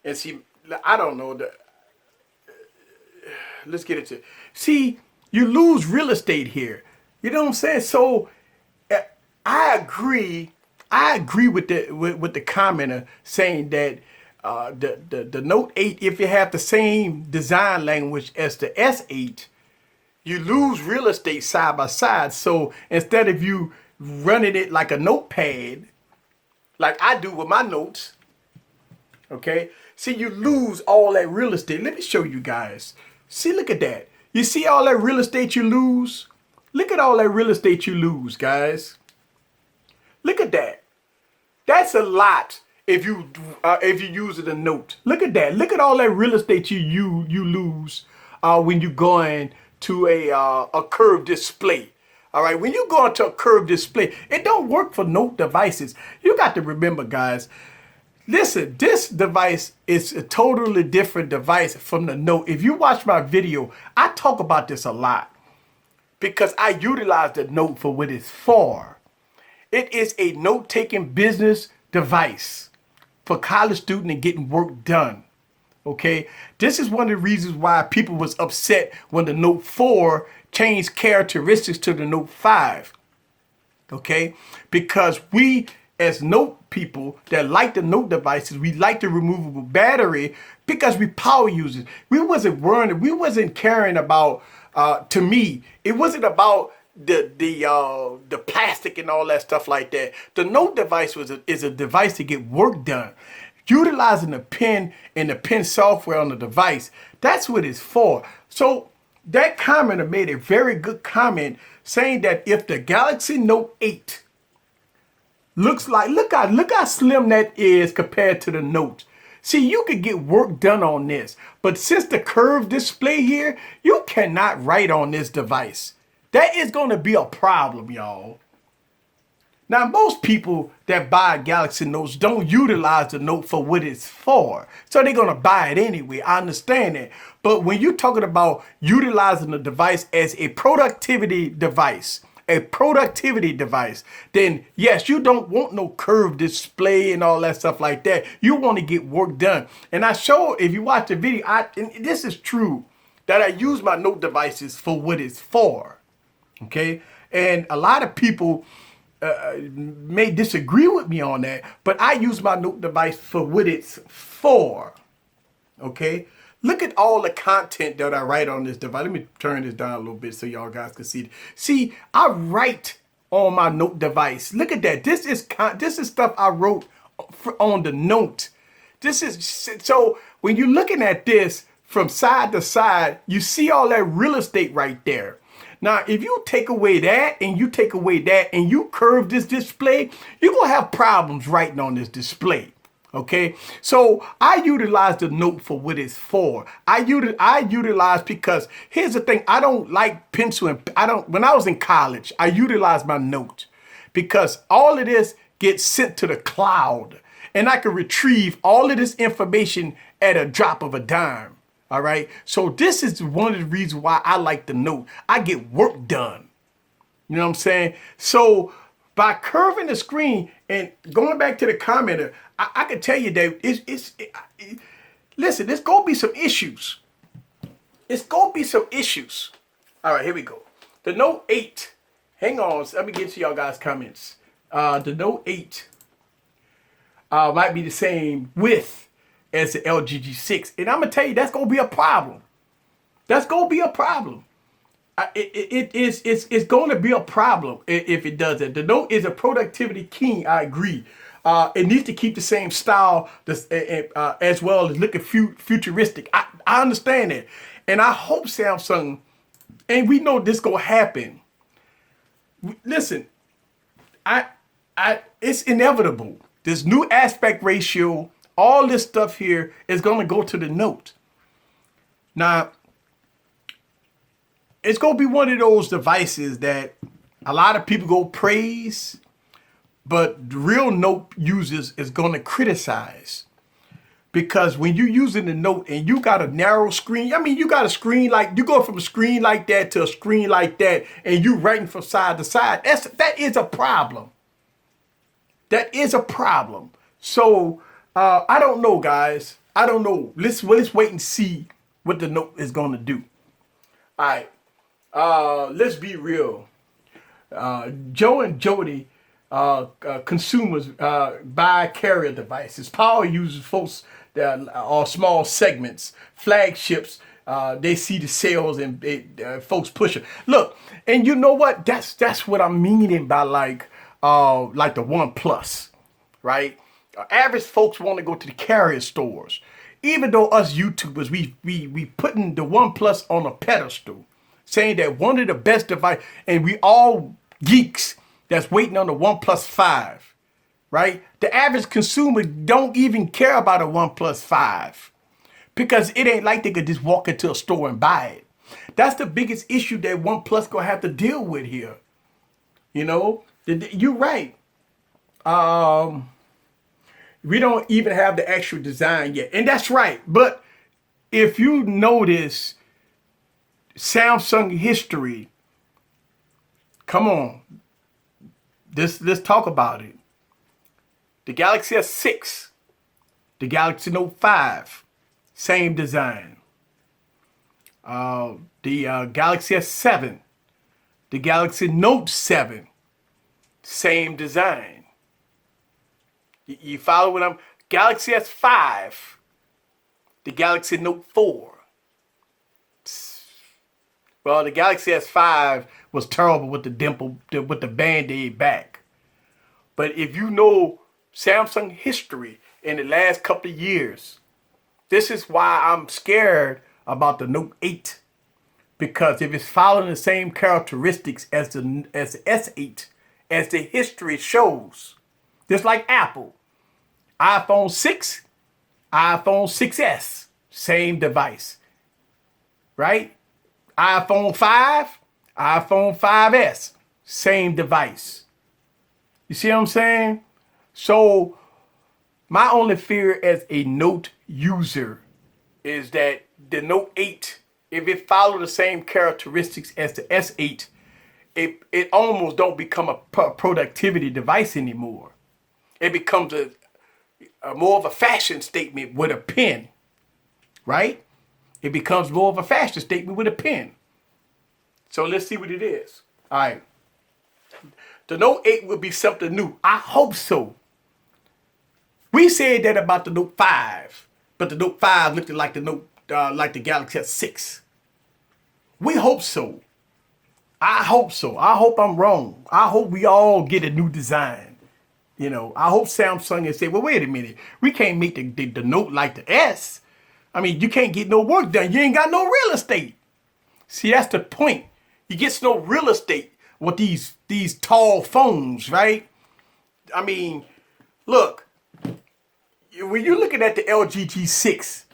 And see, I don't know, let's get into it. See, you lose real estate here. You know what I'm saying? So I agree with the commenter saying that the Note 8, if you have the same design language as the S8, you lose real estate side by side. So instead of you running it like a notepad, like I do with my notes, okay? See, you lose all that real estate. Let me show you guys. See, look at that. You see all that real estate you lose? Look at all that real estate you lose, guys. Look at that. That's a lot if you use it a note. Look at that. Look at all that real estate you lose when you're going to a curved display. All right, when you go into a curved display, it don't work for Note devices. You got to remember, guys. Listen, this device is a totally different device from the Note. If you watch my video, I talk about this a lot because I utilize the Note for what it's for. It is a note-taking business device for college student and getting work done. Okay, this is one of the reasons why people was upset when the Note 4 changed characteristics to the Note 5. Okay, because we as Note people that like the Note devices, we like the removable battery because we power users. We wasn't worrying, we wasn't caring about. To me, it wasn't about the plastic and all that stuff like that. The Note device is a device to get work done. Utilizing the pen and the pen software on the device, that's what it's for. So that commenter made a very good comment saying that if the Galaxy Note 8 looks like, look how slim that is compared to the Note. See, you could get work done on this, but since the curved display here, you cannot write on this device. That is going to be a problem, y'all. Now, most people that buy Galaxy Notes don't utilize the Note for what it's for. So they're going to buy it anyway. I understand that. But when you're talking about utilizing the device as a productivity device, then yes, you don't want no curved display and all that stuff like that. You want to get work done. And I show, if you watch the video, and this is true, that I use my Note devices for what it's for. Okay, and a lot of people may disagree with me on that, but I use my Note device for what it's for. Okay, look at all the content that I write on this device. Let me turn this down a little bit so y'all guys can see. See, I write on my Note device. Look at that. This is stuff I wrote on the Note. This is so when you're looking at this from side to side, you see all that real estate right there. Now, if you take away that and you take away that and you curve this display, you're going to have problems writing on this display. Okay, so I utilize the Note for what it's for. I utilize because here's the thing. I don't like pencil and when I was in college, I utilized my Note because all of this gets sent to the cloud. and I can retrieve all of this information at a drop of a dime. All right. So this is one of the reasons why I like the Note. I get work done. You know what I'm saying? So by curving the screen and going back to the commenter, I can tell you that listen, there's going to be some issues. It's going to be some issues. All right, here we go. The Note 8. Hang on. Let me get to y'all guys' comments. The Note 8 might be the same width as the LG G6. And I'm going to tell you, that's going to be a problem. That's going to be a problem. It's going to be a problem if it does that. The Note is a productivity king. I agree. It needs to keep the same style as well as looking futuristic. I understand that. And I hope Samsung, and we know this going to happen. Listen, it's inevitable. This new aspect ratio, all this stuff here is going to go to the Note. Now, it's going to be one of those devices that a lot of people go praise, but the real Note users is going to criticize. Because when you're using the Note and you got a narrow screen, I mean, you got a screen like, you go from a screen like that to a screen like that, and you writing from side to side, that is a problem. That is a problem. So, I don't know, guys. I don't know. Let's wait and see what the Note is going to do. All right. Let's be real. Joe and Jody, consumers buy carrier devices. Power users, folks that are small segments, flagships. They see the sales and folks push it. Look, and you know what? That's what I'm meaning by like the OnePlus, right? Average folks want to go to the carrier stores. Even though us YouTubers, we putting the OnePlus on a pedestal, saying that one of the best device, and we all geeks that's waiting on the OnePlus 5, right? The average consumer don't even care about a OnePlus 5 because it ain't like they could just walk into a store and buy it. That's the biggest issue that OnePlus gonna have to deal with here. You know, you're right. We don't even have the actual design yet, and that's right. But if you notice Samsung history, come on, let's talk about it. The Galaxy S6, the Galaxy Note 5, same design. The Galaxy S7, the Galaxy Note 7, same design. You follow what I'm? Galaxy S5, the Galaxy Note 4. Well, the Galaxy S5 was terrible with the Band-Aid back. But if you know Samsung history in the last couple of years, this is why I'm scared about the Note 8. Because if it's following the same characteristics as the S8, as the history shows, just like Apple, iPhone 6, iPhone 6S, same device, right? iPhone 5, iPhone 5S, same device. You see what I'm saying? So my only fear as a Note user is that the Note 8, if it follows the same characteristics as the S8, it almost don't become a productivity device anymore. It becomes a more of a fashion statement with a pen, right? It becomes more of a fashion statement with a pen. So let's see what it is. All right. The Note 8 will be something new. I hope so. We said that about the Note 5, but the Note 5 looked like like the Galaxy S6. We hope so. I hope so. I hope I'm wrong. I hope we all get a new design. You know, I hope Samsung and say, well, wait a minute. We can't make the Note like the S. I mean, you can't get no work done. You ain't got no real estate. See, that's the point. You get no real estate with these tall phones, right? I mean, look, when you're looking at the LG G6,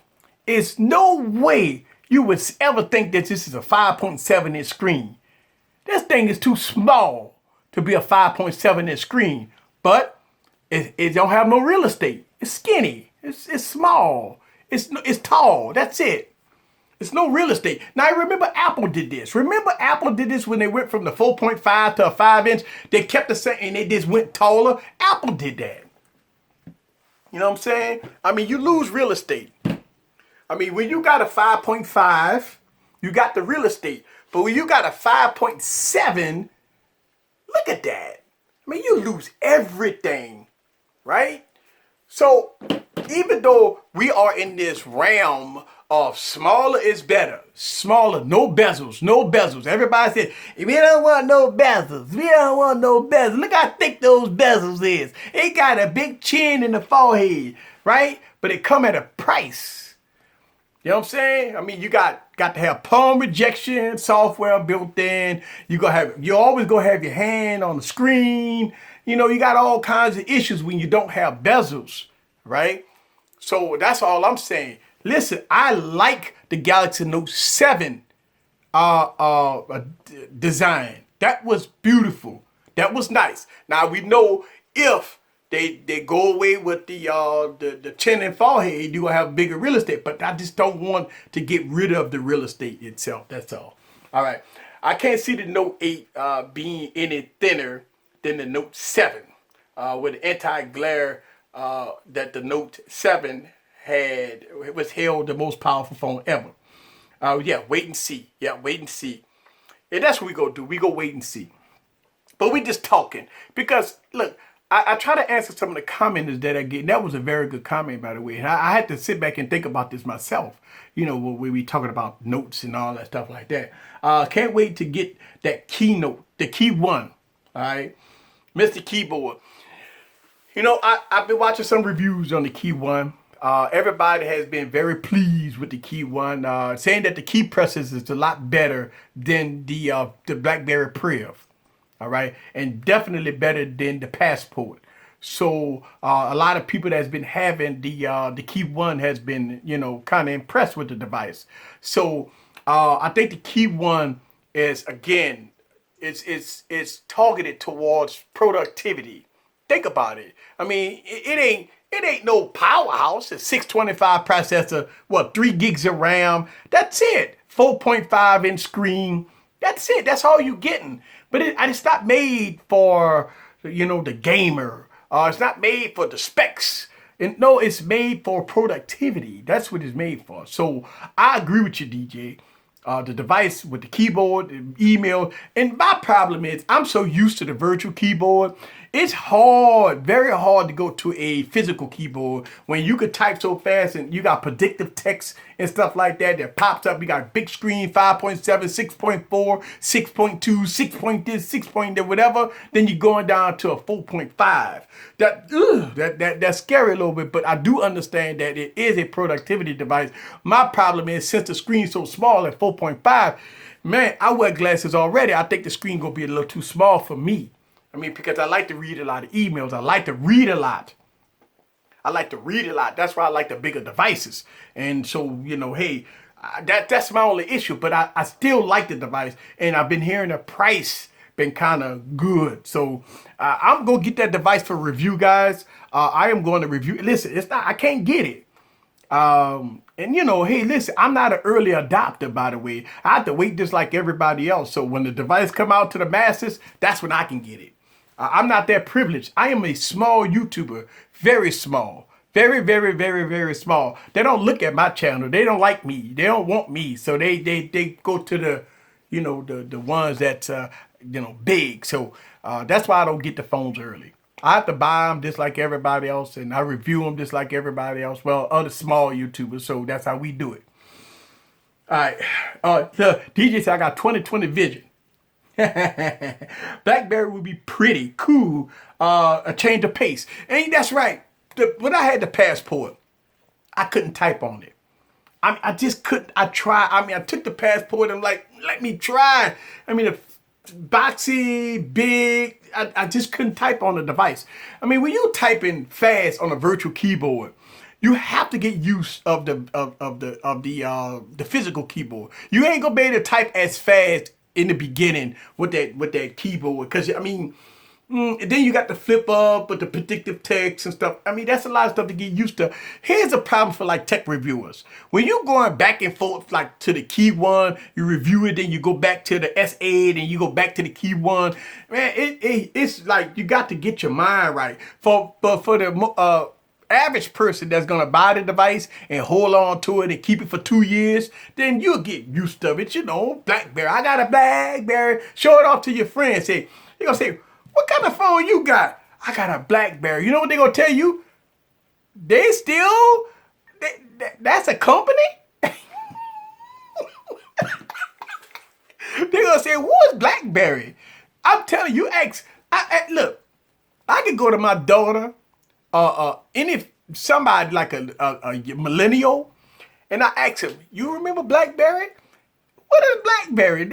it's no way you would ever think that this is a 5.7 inch screen. This thing is too small to be a 5.7 inch screen, but it don't have no real estate. It's skinny. It's small. It's tall. That's it. It's no real estate. Now remember Apple did this. Remember Apple did this when they went from the 4.5 to a 5-inch. They kept the same and they just went taller. Apple did that. You know what I'm saying? I mean, you lose real estate. I mean, when you got a 5.5, you got the real estate. But when you got a 5.7, look at that. I mean, you lose everything, right? So even though we are in this realm of smaller is better, smaller, no bezels, no bezels. Everybody said, we don't want no bezels. We don't want no bezels. Look how thick those bezels is. It got a big chin in the forehead, right? But it come at a price. You know what I'm saying? I mean, you got to have palm rejection software built in. You always gonna have your hand on the screen. You know, you got all kinds of issues when you don't have bezels, right? So that's all I'm saying. Listen, I like the Galaxy Note 7 design. That was beautiful. That was nice. Now we know if they go away with the chin and forehead, you're gonna have bigger real estate. But I just don't want to get rid of the real estate itself. That's all. All right. I can't see the Note 8 being any thinner than the Note 7 with the anti-glare that the Note 7 had. It was held the most powerful phone ever. Yeah, wait and see. Yeah, wait and see. And that's what we go do. We go wait and see. But we just talking. Because, look, I try to answer some of the comments that I get. And that was a very good comment, by the way. And I had to sit back and think about this myself. You know, when we talking about notes and all that stuff like that. Can't wait to get that keynote, the Key One. All right. Mr. Keyboard. You know, I've been watching some reviews on the Key One. Everybody has been very pleased with the Key One, saying that the key presses is a lot better than the BlackBerry Priv, all right, and definitely better than the Passport. So a lot of people that's been having the Key One has been, you know, kind of impressed with the device. So I think the Key One is, again, it's targeted towards productivity. Think about it. I mean, it ain't no powerhouse. It's 625 processor, 3 gigs of RAM. That's it. 4.5-inch screen. That's it. That's all you getting. But it's not made for, you know, the gamer. It's not made for the specs. And no, it's made for productivity. That's what it's made for. So I agree with you, DJ. The device with the keyboard, the email. And my problem is I'm so used to the virtual keyboard. It's hard, very hard to go to a physical keyboard when you could type so fast and you got predictive text and stuff like that pops up. You got big screen, 5.7, 6.4, 6.2, 6 point this, 6 point that, whatever. Then you're going down to a 4.5. That's scary a little bit, but I do understand that it is a productivity device. My problem is since the screen's so small at 4.5, man, I wear glasses already. I think the screen gonna be a little too small for me. I mean, because I like to read a lot of emails. I like to read a lot. That's why I like the bigger devices. And so, you know, hey, that's my only issue. But I still like the device. And I've been hearing the price been kind of good. So I'm going to get that device for review, guys. I am going to review. Listen, I can't get it. And you know, hey, listen, I'm not an early adopter, by the way. I have to wait just like everybody else. So when the device come out to the masses, that's when I can get it. I'm not that privileged. I am a small YouTuber, very small, very, very, very, very small. They don't look at my channel. They don't like me. They don't want me. So they go to the, you know, the ones that, you know, big. So that's why I don't get the phones early. I have to buy them just like everybody else, and I review them just like everybody else. Well, other small YouTubers. So that's how we do it. All right. The DJ said I got 20/20 vision. BlackBerry would be pretty cool. A change of pace. And that's right. When I had the Passport, I couldn't type on it. I just couldn't. I tried. I mean, I took the Passport and like, let me try. I mean, boxy, big. I just couldn't type on the device. I mean, when you typing fast on a virtual keyboard, you have to get used of the physical keyboard. You ain't gonna be able to type as fast in the beginning with that keyboard, because I mean, And then you got the flip up with the predictive text and stuff. I mean, that's a lot of stuff to get used to. Here's a problem for like tech reviewers. When you're going back and forth like to the key one, you review it, then you go back to the S8 and you go back to the key one. Man, it's like you got to get your mind right. But for the average person that's gonna buy the device and hold on to it and keep it for 2 years, then you'll get used to it. You know, BlackBerry. I got a BlackBerry. Show it off to your friends. Say, you're gonna say, what kind of phone you got? I got a BlackBerry. You know what they're gonna tell you? They still, that's a company? They're gonna say, what's BlackBerry? I'm telling you, look, I could go to my daughter, somebody like a millennial, and I ask him, you remember BlackBerry? What is BlackBerry?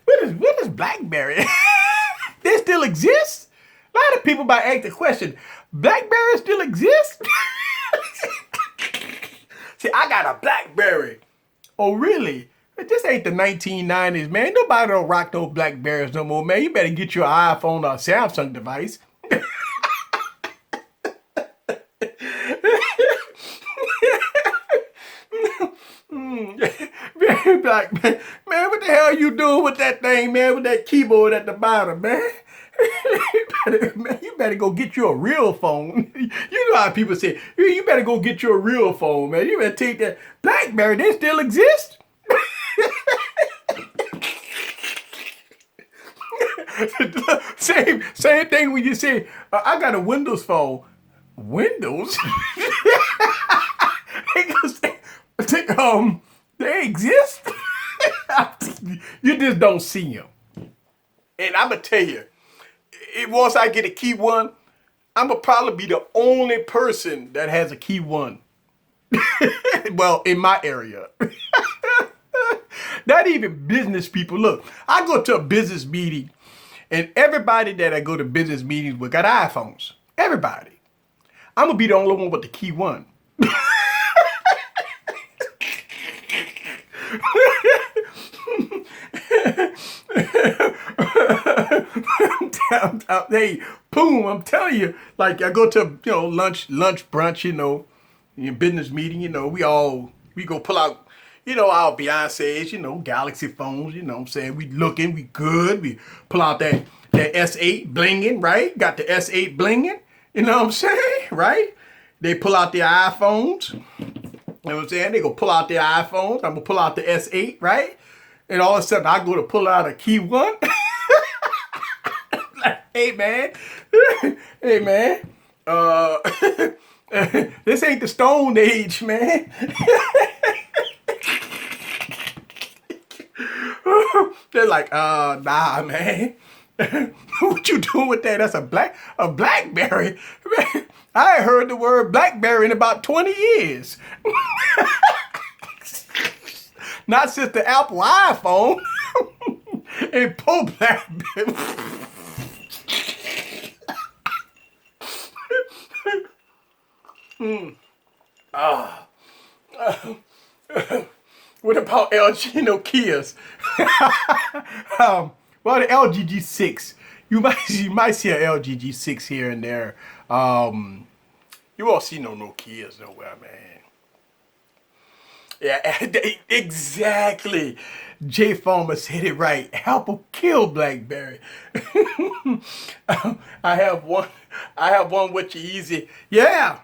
What is BlackBerry? They still exist? A lot of people might ask the question, BlackBerry still exists? See, I got a BlackBerry. Oh, really? This ain't the 1990s, man. Nobody don't rock no BlackBerries no more, man. You better get your iPhone or Samsung device. Black man, what the hell you doing with that thing, man? With that keyboard at the bottom, man? You better go get you a real phone. You know how people say, you better go get you a real phone, man. You better take that BlackBerry. They still exist. Same thing when you say, I got a Windows phone. Windows? They exist? You just don't see them. And I'm going to tell you, once I get a key one, I'm going to probably be the only person that has a key one. Well, in my area. Not even business people. Look, I go to a business meeting, and everybody that I go to business meetings with got iPhones. Everybody. I'm going to be the only one with the key one. Hey, boom, I'm telling you, like I go to, lunch, brunch, in business meeting, we go pull out, our Beyonce's, Galaxy phones, you know what I'm saying? We looking, we good. We pull out that S8 blinging, right? Got the S8 blinging, you know what I'm saying? Right? They pull out their iPhones. You know what I'm saying? They go pull out their iPhones. I'm gonna pull out the S8, right? And all of a sudden I go to pull out a key one. Like, hey man, hey man, this ain't the Stone Age, man. They're like, nah, man. What you doing with that? That's a BlackBerry. Man, I ain't heard the word BlackBerry in about 20 years. Not since the Apple iPhone. And poor BlackBerry. What about LG Kias? Well, the LG G6. You might see an LG G6 here and there. You won't see no Kias nowhere, man. Yeah, exactly. Jay Farmer said it right. Apple killed BlackBerry. I have one with you easy. Yeah.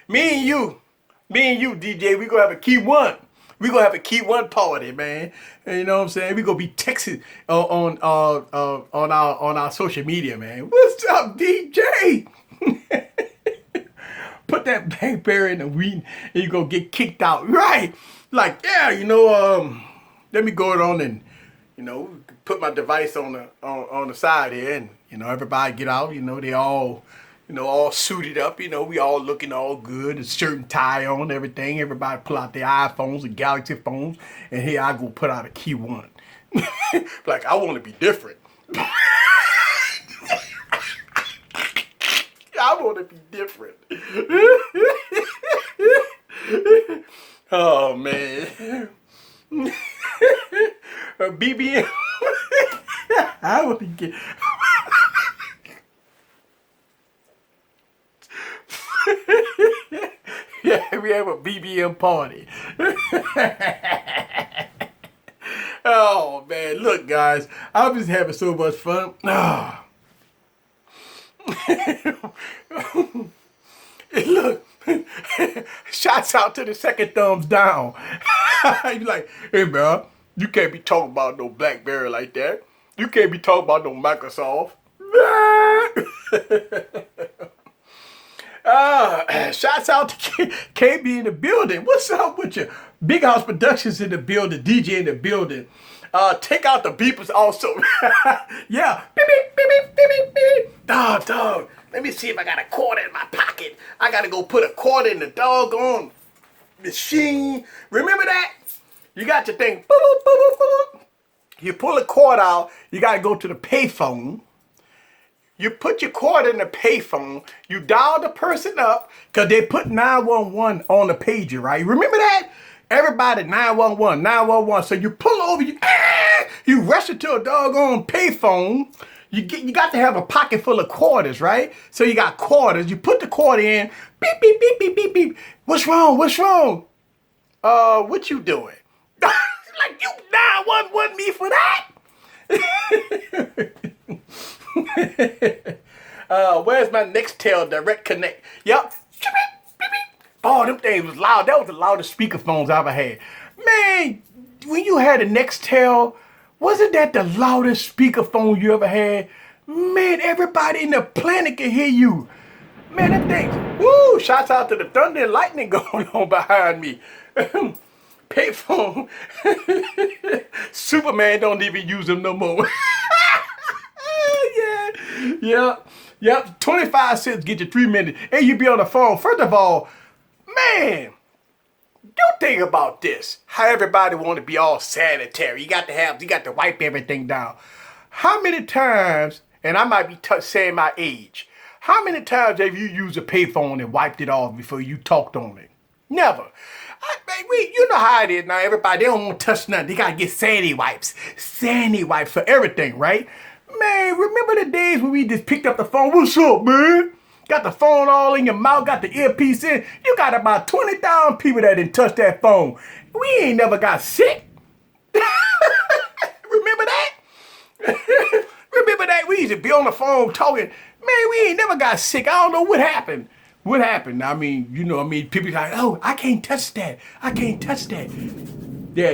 Me and you, DJ, we gonna have a key one. We gonna have a key one party, man. And you know what I'm saying? We gonna be texting on our social media, man. What's up, DJ? Put that BlackBerry in the weed and you gonna get kicked out, right? Like, yeah, let me go on and put my device on the side here, and everybody get out. They all all suited up. We all looking all good, a shirt and tie on, everything. Everybody pull out their iPhones and Galaxy phones, and here I go put out a key one. Like, I want to be different. I want to be different. Oh man. BBM. I want to get. we have a BBM party. Oh man, look guys, I'm just having so much fun. Look, shouts out to the second thumbs down. You like, hey bro, you can't be talking about no BlackBerry like that. You can't be talking about no Microsoft. Shouts out to KB in the building. What's up with you? Big House Productions in the building. DJ in the building. Take out the beepers also. Yeah. Beep, beep, beep, beep, beep, beep. Dog. Let me see if I got a quarter in my pocket. I gotta go put a quarter in the doggone machine. Remember that? You got your thing. Boop, boop, boop, boop, boop. You pull a quarter out. You gotta go to the payphone. You put your quarter in the payphone. You dial the person up because they put 911 on the pager, right? Remember that? Everybody 911, 911. So you pull over, you rush into a doggone payphone. You got to have a pocket full of quarters, right? So you got quarters. You put the quarter in. Beep, beep, beep, beep, beep, beep. What's wrong? What's wrong? What you doing? Like you 911 me for that? Where's my Nextel Direct Connect? Yep. Oh, them things was loud. That was the loudest speakerphones I ever had. Man, when you had a Nextel, wasn't that the loudest speakerphone you ever had? Man, everybody in the planet can hear you. Man, that thing. Woo! Shouts out to the thunder and lightning going on behind me. Payphone. Superman don't even use them no more. Yep. 25 cents get you 3 minutes, and you be on the phone. First of all, man, you think about this. How everybody want to be all sanitary. You got to wipe everything down. How many times, and I might be saying my age, how many times have you used a payphone and wiped it off before you talked on it? Never. You know how it is now. Everybody, they don't want to touch nothing. They got to get sandy wipes for everything, right? Man, remember the days when we just picked up the phone? What's up, man? Got the phone all in your mouth, got the earpiece in. You got about 20,000 people that didn't touch that phone. We ain't never got sick. Remember that? Remember that? We used to be on the phone talking. Man, we ain't never got sick. I don't know what happened. What happened? People like, oh, I can't touch that. Yeah,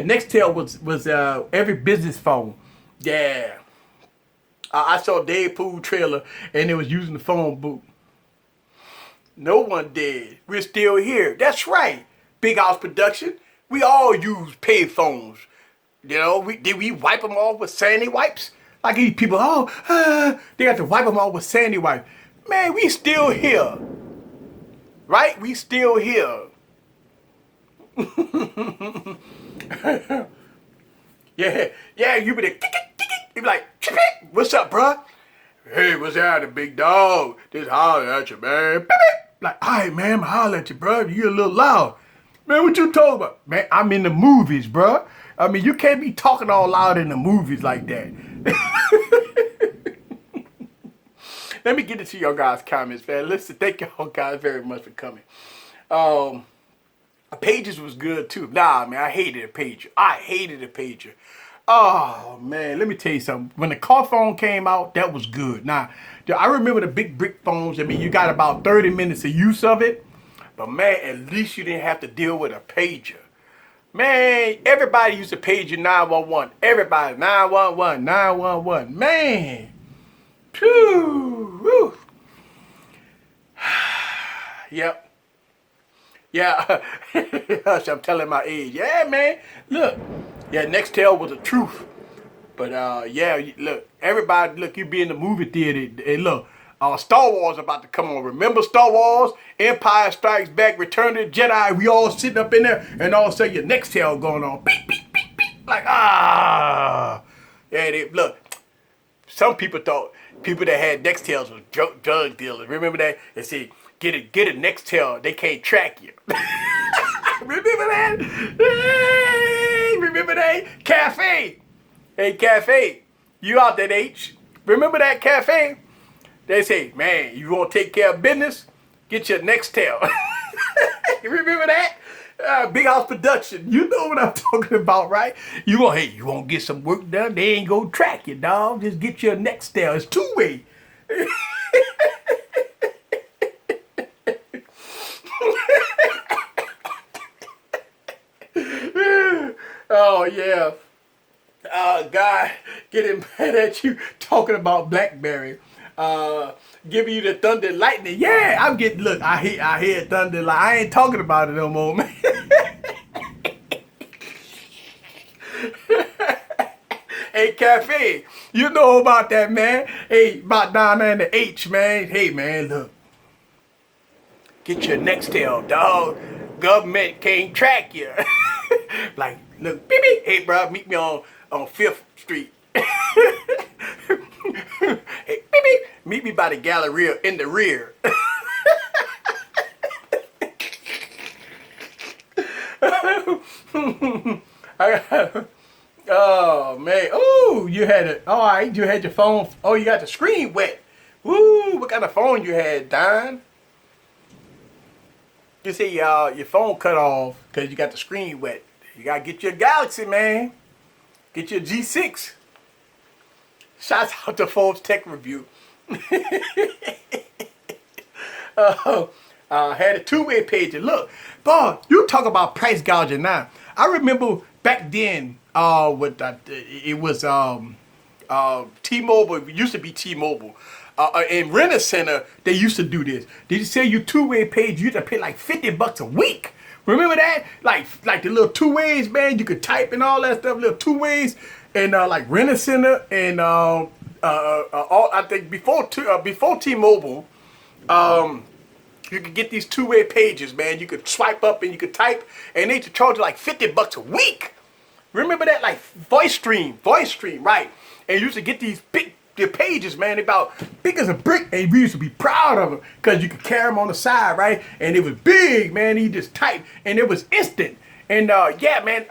Nextel was every business phone. Yeah. I saw Deadpool trailer and they was using the phone booth. No one did. We're still here. That's right. Big House Production. We all use pay phones. You know, did we wipe them off with sandy wipes? Like these people, they got to wipe them off with sandy wipes. Man, we still here. Right? We still here. Yeah, you be like, what's up, bruh? Hey, what's happening, big dog? Just holler at you, man. Like, all right, man, I'm holler at you, bro. You a little loud. Man, what you talking about? Man, I'm in the movies, bro. I mean, you can't be talking all loud in the movies like that. Let me get into your guys' comments, man. Listen, thank y'all guys very much for coming. Pages was good, too. Nah, man, I hated a pager. Oh, man, let me tell you something. When the car phone came out, that was good. Now, I remember the big brick phones. I mean, you got about 30 minutes of use of it. But, man, at least you didn't have to deal with a pager. Man, everybody used to pager 911. Everybody, 911. Man. Phew. Whew. Yep. Yeah. I'm telling my age. Yeah, man. Look. Yeah, Nextel was the truth. But, look, everybody, you be in the movie theater, and look, Star Wars about to come on. Remember Star Wars? Empire Strikes Back, Return of the Jedi, we all sitting up in there, and all of a sudden your Nextel going on. Beep, beep, beep, beep. Like, Yeah, look, some people thought people that had Nextels was drug dealers. Remember that? They said, get a Nextel, they can't track you. Remember that? Hey, remember that? Cafe. Hey, Cafe, you out that H? Remember that, Cafe? They say, man, you want to take care of business? Get your Nextel. You remember that? Big House Production. You know what I'm talking about, right? You won't get some work done. They ain't gonna track you, dog. Just get your Nextel. It's two-way. Oh yeah. God getting mad at you talking about BlackBerry. Giving you the thunder and lightning. Yeah, I'm getting, look, I hear thunder and lightning. I ain't talking about it no more, man. Hey, Cafe, you know about that, man. Hey, about down there in the H, man. Hey, man, look. Get your Nextel, dog. Government can't track you. Like, look, beep, beep. Hey, bro, meet me on 5th Street. Hey, beep, beep. Meet me by the Galleria in the rear. Oh man! Oh, you had it. All right, you had your phone. Oh, you got the screen wet. Woo! What kind of phone you had, Don? You see, your phone cut off because you got the screen wet. You gotta get your Galaxy, man. Get your G6. Shouts out to Forbes Tech Review. Had a two-way page. And look, boy, you talk about price gouging now. I remember back then, it was T-Mobile. It used to be T-Mobile. In Rent-A-Center, they used to do this. They just sell you two-way page. You used to pay like $50 a week. Remember that? Like the little two ways, man. You could type and all that stuff. Little two ways, and like Rent-A-Center and all. I think before T-Mobile, you could get these two-way pages, man. You could swipe up and you could type, and they used to charge you like $50 a week. Remember that? Like voice stream, right? And you used to get these big pages, man, about big as a brick, and we used to be proud of them because you could carry them on the side, right? And it was big, man. You just type, and it was instant. And yeah, man,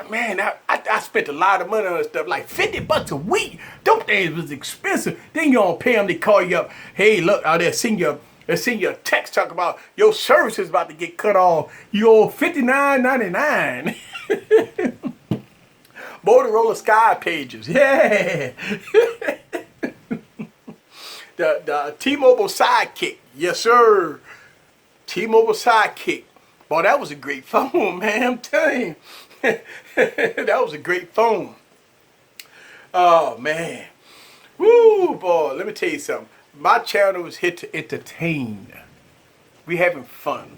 I spent a lot of money on this stuff, like $50 a week. Those things was expensive. Then you don't pay them, they call you up. Hey, look, they'll send you a text talk about your service is about to get cut off. You owe $59.99. Motorola Sky pages, yeah. The T-Mobile Sidekick, yes sir. T-Mobile Sidekick. Boy, that was a great phone, man. I'm telling you. That was a great phone. Oh, man. Woo, boy. Let me tell you something. My channel is here to entertain. We having fun.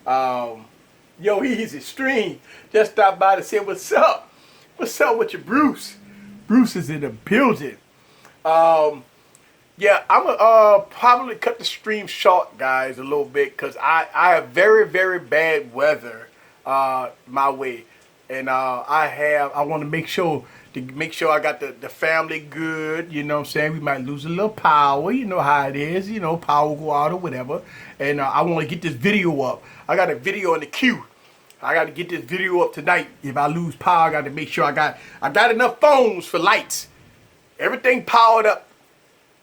Yo, Easy Stream just stopped by to say, what's up? What's up with you, Bruce? Bruce is in the building. Yeah, I'm gonna probably cut the stream short, guys, a little bit, because I have very, very bad weather my way, and I want to make sure I got the family good. You know what I'm saying? We might lose a little power. You know how it is. You know, power go out or whatever. And I want to get this video up. I got a video in the queue. I got to get this video up tonight. If I lose power, I got to make sure I got enough phones for lights. Everything powered up.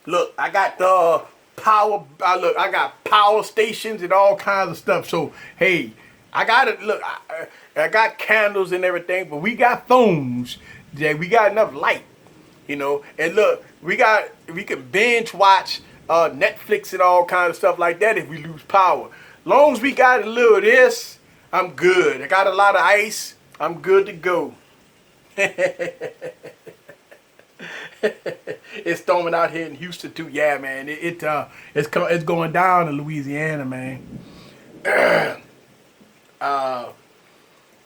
Look, I got the power. I got power stations and all kinds of stuff. So hey, I got it. Look, I got candles and everything, but we got phones. Yeah, we got enough light, you know. And look, we can binge watch Netflix and all kinds of stuff like that if we lose power. Long as we got a little of this, I'm good. I got a lot of ice. I'm good to go. It's storming out here in Houston too. Yeah, man. It's going down in Louisiana, man.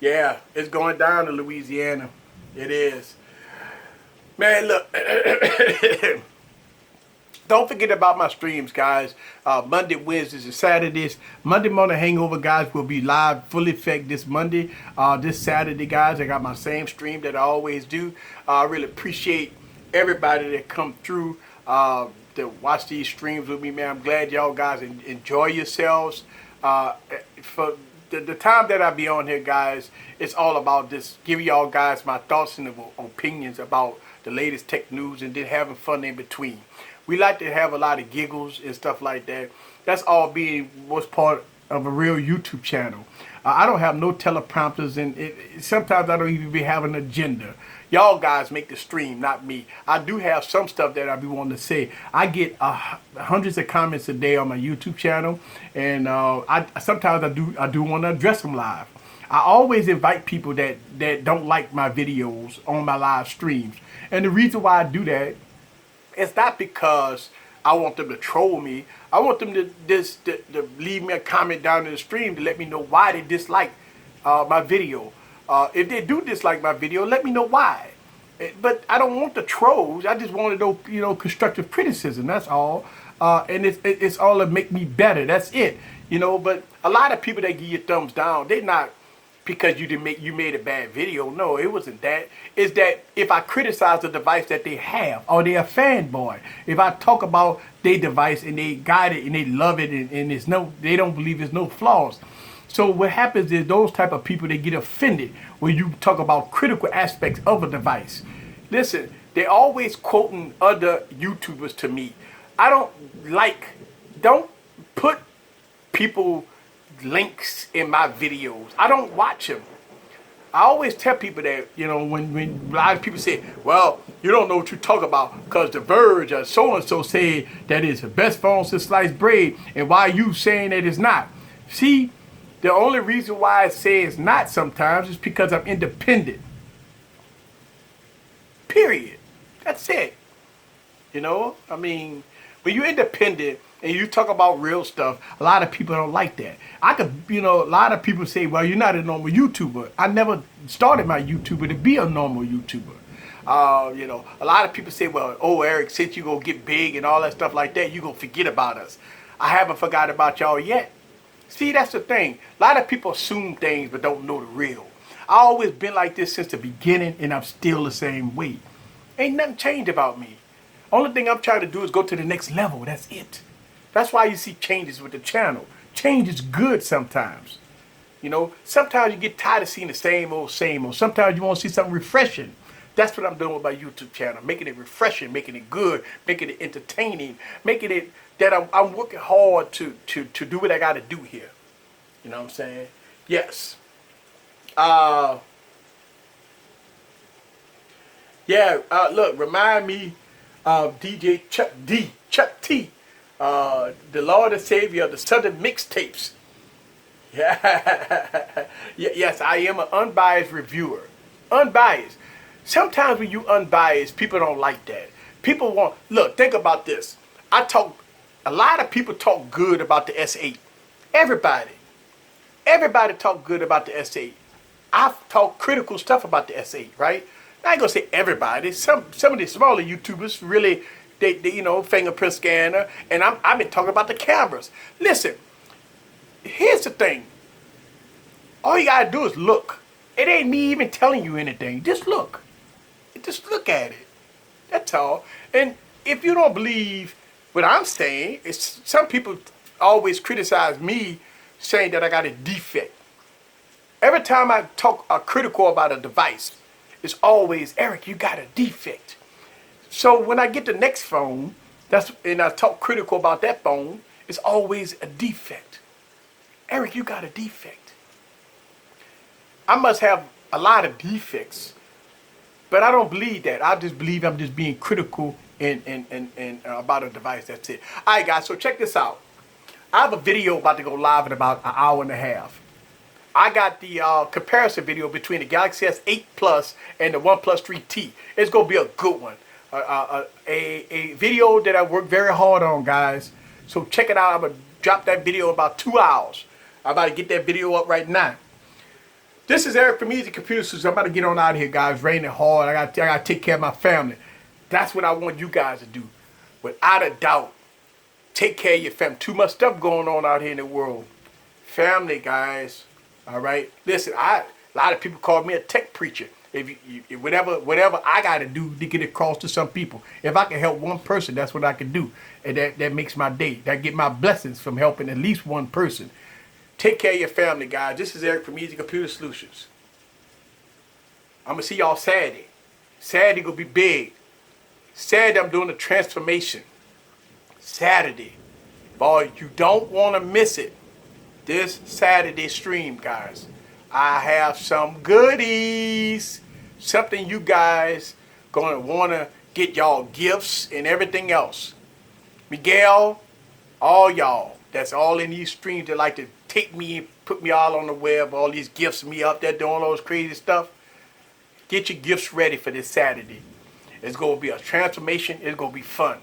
Yeah, it's going down to Louisiana. It is. Man, look. Don't forget about my streams, guys. Monday, Wednesdays, and Saturdays. Monday Morning Hangover, guys, will be live full effect this Monday. This Saturday, guys, I got my same stream that I always do. I really appreciate everybody that come through to watch these streams with me, man. I'm glad y'all guys enjoy yourselves. For the time that I be on here, guys, it's all about just giving y'all guys my thoughts and opinions about the latest tech news and then having fun in between. We like to have a lot of giggles and stuff like that. That's all being what's part of a real YouTube channel. I don't have no teleprompters, and sometimes I don't even be having an agenda. Y'all guys make the stream, not me. I do have some stuff that I be wanting to say. I get hundreds of comments a day on my YouTube channel, and I sometimes I do want to address them live. I always invite people that don't like my videos on my live streams, and the reason why I do that, it's not because I want them to troll me. I want them to leave me a comment down in the stream to let me know why they dislike my video. If they do dislike my video, let me know why. But I don't want the trolls. I just want to know, constructive criticism. That's all. And it's all to make me better. That's it. But a lot of people that give you thumbs down, they're not because you made a bad video. No, it wasn't that. It's that if I criticize the device that they have, or they're a fanboy, if I talk about their device and they got it and they love it and they don't believe there's no flaws. So what happens is those type of people, they get offended when you talk about critical aspects of a device. Listen, they're always quoting other YouTubers to me. Don't put people links in my videos. I don't watch them. I always tell people that, when a lot of people say, well, you don't know what you talk about because The Verge or so-and-so said that it's the best phone since sliced bread, and why you saying that it's not? See, the only reason why I say it's not sometimes is because I'm independent. Period. That's it. When you're independent and you talk about real stuff, a lot of people don't like that. A lot of people say, well, you're not a normal YouTuber. I never started my YouTuber to be a normal YouTuber. A lot of people say, well, oh, Eric, since you gonna get big and all that stuff like that, you gonna forget about us. I haven't forgot about y'all yet. See, that's the thing. A lot of people assume things but don't know the real. I always been like this since the beginning, and I'm still the same way. Ain't nothing changed about me. Only thing I'm trying to do is go to the next level. That's it. That's why you see changes with the channel. Change is good sometimes. Sometimes you get tired of seeing the same old, same old. Sometimes you want to see something refreshing. That's what I'm doing with my YouTube channel. Making it refreshing, making it good, making it entertaining, making it that I'm working hard to do what I got to do here. You know what I'm saying? Yes. Look, remind me of DJ Chuck T, the Lord and Savior of the Southern Mixtapes. Yeah. Yes, I am an unbiased reviewer. Unbiased. Sometimes when you unbiased, people don't like that. Think about this. A lot of people talk good about the S8. Everybody talk good about the S8. I've talked critical stuff about the S8, right? I ain't gonna say everybody. Some of the smaller YouTubers really, they fingerprint scanner, and I've been talking about the cameras. Listen, here's the thing. All you gotta do is look. It ain't me even telling you anything. Just look. Just look at it. That's all. And if you don't believe what I'm saying, some people always criticize me saying that I got a defect. Every time I talk critical about a device, it's always, Eric, you got a defect. So when I get the next phone, and I talk critical about that phone, it's always a defect. Eric, you got a defect. I must have a lot of defects, but I don't believe that. I just believe I'm just being critical and about a device. That's it. All right, guys, so check this out. I have a video about to go live in about an hour and a half. I got the comparison video between the Galaxy S8 Plus and the OnePlus 3T. It's going to be a good one. A video that I worked very hard on, guys. So check it out. I'm going to drop that video in about 2 hours. I'm about to get that video up right now. This is Eric from Easy Computer Solutions. I'm about to get on out of here, guys. Raining hard. I got to take care of my family. That's what I want you guys to do. Without a doubt, take care of your family. Too much stuff going on out here in the world. Family, guys. All right. Listen, a lot of people call me a tech preacher. If whatever I got to do to get across to some people. If I can help one person, that's what I can do. And that makes my day. That get my blessings from helping at least one person. Take care of your family, guys. This is Eric from Easy Computer Solutions. I'm going to see y'all Saturday. Saturday going to be big. Saturday, I'm doing a transformation. Saturday. Boy, you don't want to miss it. this Saturday stream, guys, I have some goodies. Something you guys gonna wanna get y'all gifts and everything else. Miguel, all y'all that's all in these streams that like to take me and put me all on the web, all these gifts, me up there doing all those crazy stuff. Get your gifts ready for this Saturday. It's gonna be a transformation. It's gonna be fun.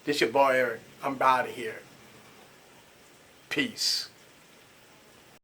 This your boy Eric. I'm out of here. Peace.